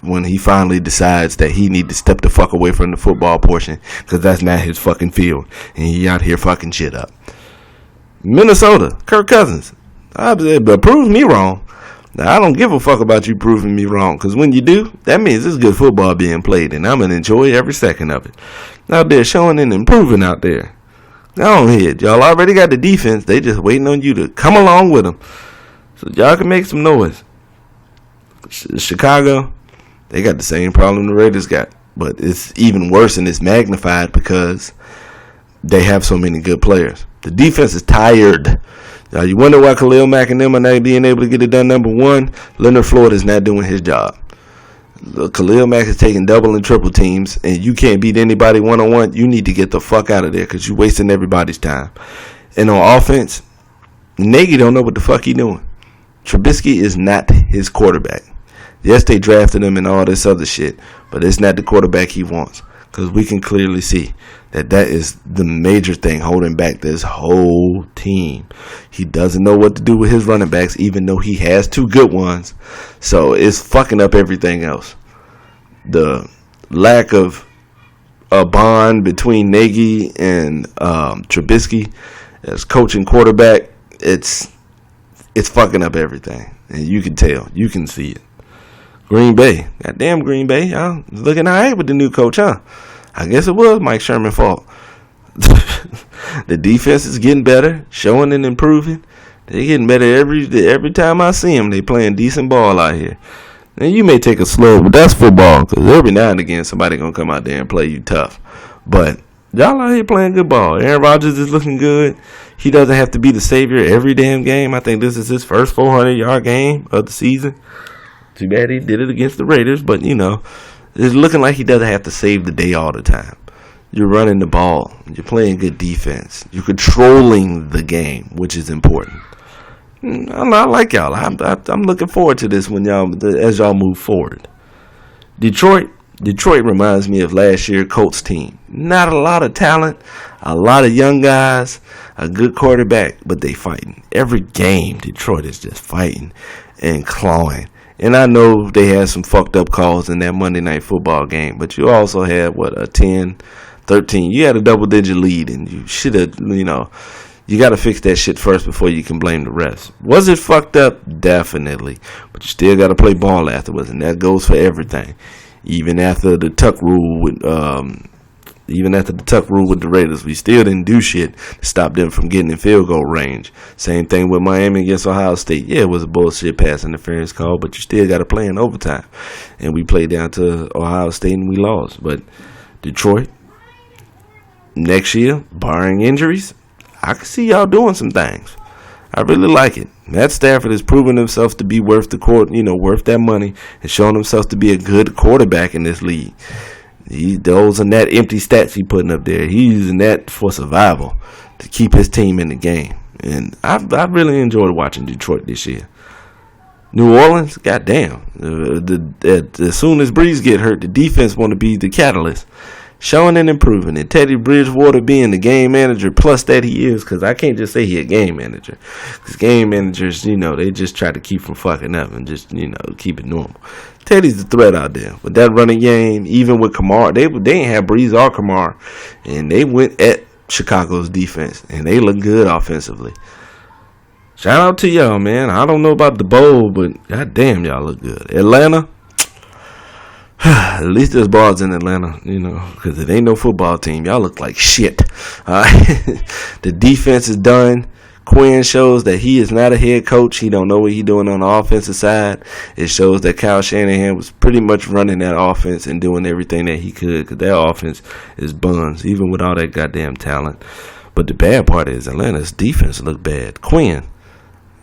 When he finally decides that he need to step the fuck away from the football portion, because that's not his fucking field. And he out here fucking shit up. Minnesota, Kirk Cousins. But prove me wrong. Now, I don't give a fuck about you proving me wrong, because when you do, that means it's good football being played, and I'm going to enjoy every second of it. Out there showing and improving out there. Go on ahead. Y'all already got the defense. They just waiting on you to come along with them. So y'all can make some noise. Chicago, they got the same problem the Raiders got, but it's even worse and it's magnified because they have so many good players. The defense is tired. Now, you wonder why Khalil Mack and them are not being able to get it done. Number one, Leonard Floyd is not doing his job. Khalil Mack is taking double and triple teams, and you can't beat anybody one-on-one. You need to get the fuck out of there because you're wasting everybody's time. And on offense, Nagy don't know what the fuck he doing. Trubisky is not his quarterback. Yes, they drafted him and all this other shit, but it's not the quarterback he wants, because we can clearly see that is the major thing holding back this whole team. He doesn't know what to do with his running backs, even though he has two good ones. So it's fucking up everything else. The lack of a bond between Nagy and Trubisky as coach and quarterback, it's fucking up everything. And you can tell. You can see it. Green Bay. Goddamn Green Bay. Y'all looking all right with the new coach, huh? I guess it was Mike Sherman's fault. The defense is getting better, showing and improving. They're getting better every time I see them. They playing decent ball out here. And you may take a slow, but that's football. Because every now and again, somebody going to come out there and play you tough. But y'all out here playing good ball. Aaron Rodgers is looking good. He doesn't have to be the savior every damn game. I think this is his first 400-yard game of the season. Too bad he did it against the Raiders. But, it's looking like he doesn't have to save the day all the time. You're running the ball. You're playing good defense. You're controlling the game, which is important. I like y'all. I'm looking forward to this as y'all move forward. Detroit reminds me of last year's Colts team. Not a lot of talent, a lot of young guys, a good quarterback, but they fighting. Every game, Detroit is just fighting and clawing. And I know they had some fucked up calls in that Monday Night Football game, but you also had, a 10, 13. You had a double-digit lead, and you should have, you got to fix that shit first before you can blame the rest. Was it fucked up? Definitely. But you still got to play ball afterwards, and that goes for everything. Even after the tuck rule with the Raiders, we still didn't do shit to stop them from getting in field goal range. Same thing with Miami against Ohio State. Yeah, it was a bullshit pass interference call, but you still got to play in overtime. And we played down to Ohio State and we lost. But Detroit, next year, barring injuries, I can see y'all doing some things. I really like it. Matt Stafford has proven himself to be worth worth that money, and shown himself to be a good quarterback in this league. Those are not empty stats he putting up there. He's using that for survival to keep his team in the game. And I really enjoyed watching Detroit this year. New Orleans, goddamn. As soon as Breeze get hurt, the defense want to be the catalyst. Showing and improving. And Teddy Bridgewater being the game manager, plus that he is, because I can't just say he a game manager. Because game managers, they just try to keep from fucking up and just, keep it normal. Teddy's the threat out there. With that running game, even with Kamara, they ain't have Breeze or Kamara. And they went at Chicago's defense. And they look good offensively. Shout out to y'all, man. I don't know about the bowl, but goddamn, y'all look good. Atlanta. At least there's balls in Atlanta, because it ain't no football team. Y'all look like shit. The defense is done. Quinn shows that he is not a head coach. He don't know what he's doing on the offensive side. It shows that Kyle Shanahan was pretty much running that offense and doing everything that he could, because that offense is buns, even with all that goddamn talent. But the bad part is Atlanta's defense looked bad. Quinn,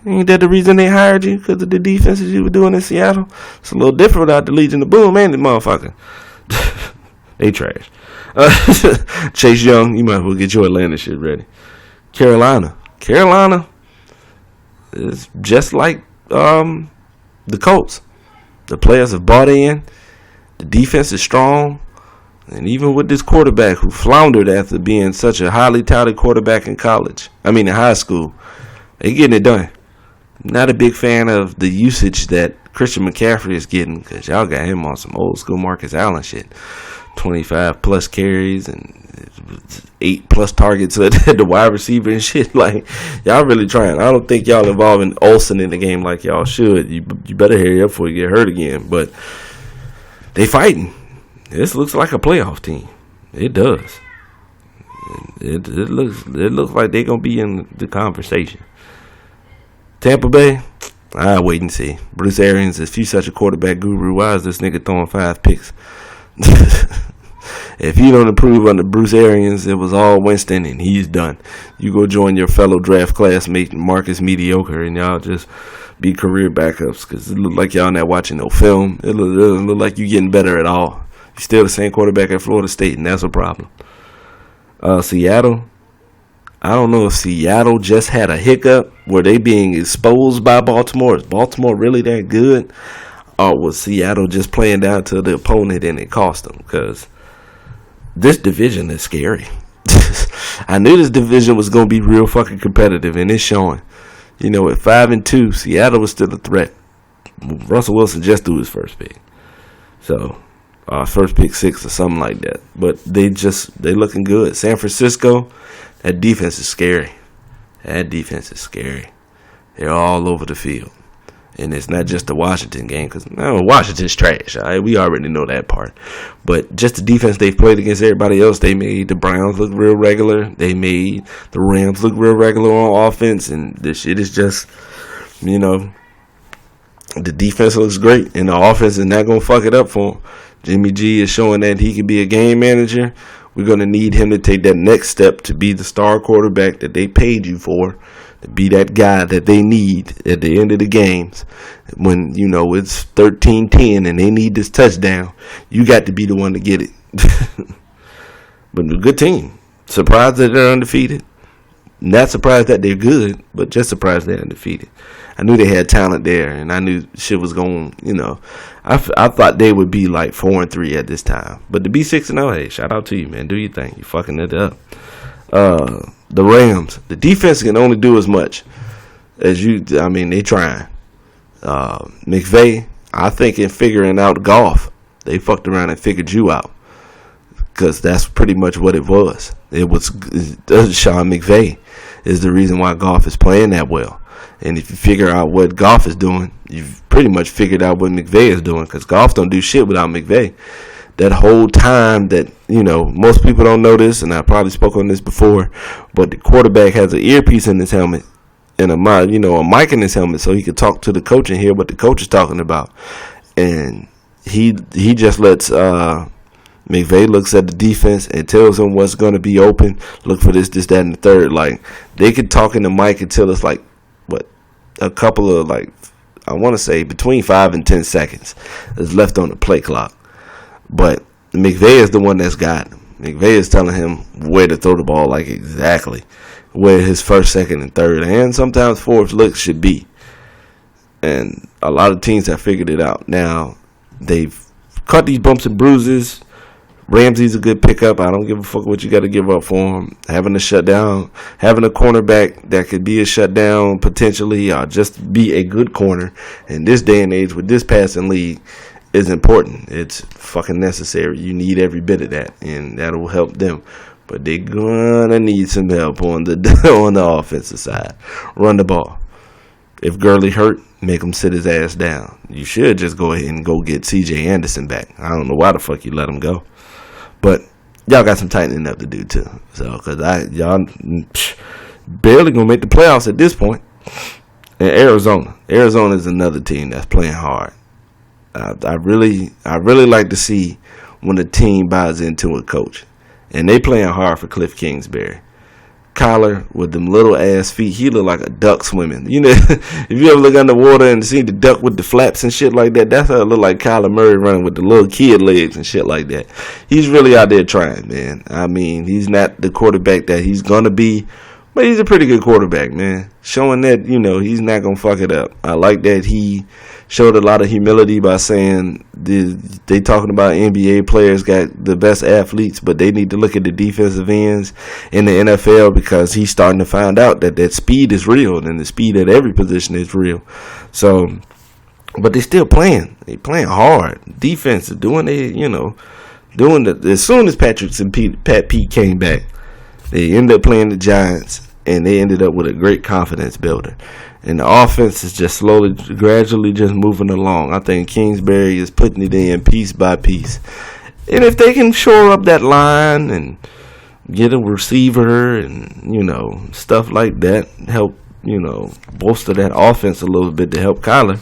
ain't that the reason they hired you? Because of the defenses you were doing in Seattle? It's a little different without the Legion of Boom, ain't it, motherfucker? They trash. Chase Young, you might as well get your Atlanta shit ready. Carolina is just like the Colts. The players have bought in. The defense is strong. And even with this quarterback who floundered after being such a highly touted quarterback in high school, they getting it done. Not a big fan of the usage that Christian McCaffrey is getting, because y'all got him on some old school Marcus Allen shit. 25 plus carries and 8 plus targets at the wide receiver and shit. Like, y'all really trying. I don't think y'all involving Olsen in the game like y'all should. You better hurry up before you get hurt again. But they fighting. This looks like a playoff team. It does. It looks like they're gonna be in the conversation. Tampa Bay, I'll wait and see. Bruce Arians, if he's such a quarterback guru, why is this nigga throwing 5 picks? If you don't improve under Bruce Arians, it was all Winston and he's done. You go join your fellow draft classmate Marcus Mediocre and y'all just be career backups, because it look like y'all not watching no film. It look like you getting better at all. You're still the same quarterback at Florida State, and that's a problem. Seattle, I don't know if Seattle just had a hiccup where they being exposed by Baltimore. Is Baltimore really that good? Or was Seattle just playing down to the opponent and it cost them? Because this division is scary. I knew this division was going to be real fucking competitive, and it's showing. You know, at 5-2, Seattle was still a threat. Russell Wilson just threw his first pick. So, first pick 6 or something like that. But they looking good. San Francisco, that defense is scary. They're all over the field. And it's not just the Washington game, because Washington's trash. All right? We already know that part. But just the defense they've played against everybody else, they made the Browns look real regular. They made the Rams look real regular on offense. And this shit is just, the defense looks great. And the offense is not going to fuck it up for them. Jimmy G is showing that he can be a game manager. We're going to need him to take that next step to be the star quarterback that they paid you for. To be that guy that they need at the end of the games. When, it's 13-10 and they need this touchdown, you got to be the one to get it. But a good team. Surprised that they're undefeated. Not surprised that they're good, but just surprised they're undefeated. I knew they had talent there, and I knew shit was going, I thought they would be like 4-3 at this time. But to be 6-0, hey, shout out to you, man. Do your thing. You fucking it up. The Rams, the defense can only do as much as they trying. McVay, I think in figuring out golf, they fucked around and figured you out, because that's pretty much what it was. Sean McVay is the reason why golf is playing that well. And if you figure out what golf is doing, you've pretty much figured out what McVay is doing, because golf don't do shit without McVay. That whole time that, most people don't know this, and I probably spoke on this before, but the quarterback has an earpiece in his helmet and a mic in his helmet, so he can talk to the coach and hear what the coach is talking about. And he just lets McVay looks at the defense and tells him what's going to be open. Look for this, that, and the third. Like, they could talk in the mic until it's like, a couple of, I want to say between 5 and 10 seconds is left on the play clock. But McVay is the one that's got him. McVay is telling him where to throw the ball, exactly where his first, second, and third, and sometimes fourth look should be. And a lot of teams have figured it out. Now, they've cut these bumps and bruises. Ramsey's a good pickup. I don't give a fuck what you got to give up for him. Having a shutdown, having a cornerback that could be a shutdown potentially, or just be a good corner in this day and age with this passing league is important. It's fucking necessary. You need every bit of that, and that'll help them. But they're gonna need some help on the offensive side. Run the ball. If Gurley hurt, make him sit his ass down. You should just go ahead and go get C.J. Anderson back. I don't know why the fuck you let him go. But y'all got some tightening up to do too. So, because barely gonna make the playoffs at this point. And Arizona is another team that's playing hard. I really like to see when a team buys into a coach, and they playing hard for Cliff Kingsbury. Kyler with them little ass feet, he look like a duck swimming. You know, if you ever look underwater and see the duck with the flaps and shit like that, that's how it look like Kyler Murray running with the little kid legs and shit like that. He's really out there trying, man. I mean, he's not the quarterback that he's gonna be, but he's a pretty good quarterback, man. Showing that, you know, he's not going to fuck it up. I like that he showed a lot of humility by saying they talking about NBA players got the best athletes, but they need to look at the defensive ends in the NFL, because he's starting to find out that speed is real, and the speed at every position is real. So, but they still playing. They playing hard. Defense is doing as soon as Pat Pete came back, they ended up playing the Giants, and they ended up with a great confidence builder. And the offense is just gradually just moving along. I think Kingsbury is putting it in piece by piece. And if they can shore up that line and get a receiver and, you know, stuff like that, help, you know, bolster that offense a little bit to help Kyler.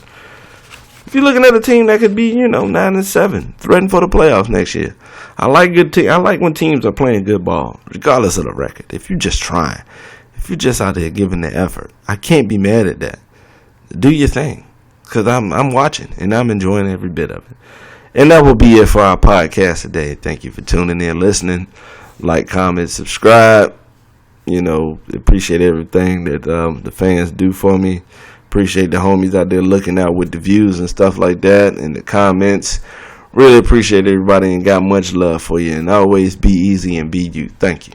If you're looking at a team that could be, 9-7, threatening for the playoffs next year. I like I like when teams are playing good ball, regardless of the record. If you're just trying, if you're just out there giving the effort, I can't be mad at that. Do your thing, because I'm watching and I'm enjoying every bit of it. And that will be it for our podcast today. Thank you for tuning in, listening. Like, comment, subscribe. Appreciate everything that the fans do for me. Appreciate the homies out there looking out with the views and stuff like that, and the comments. Really appreciate everybody and got much love for you. And always be easy and be you. Thank you.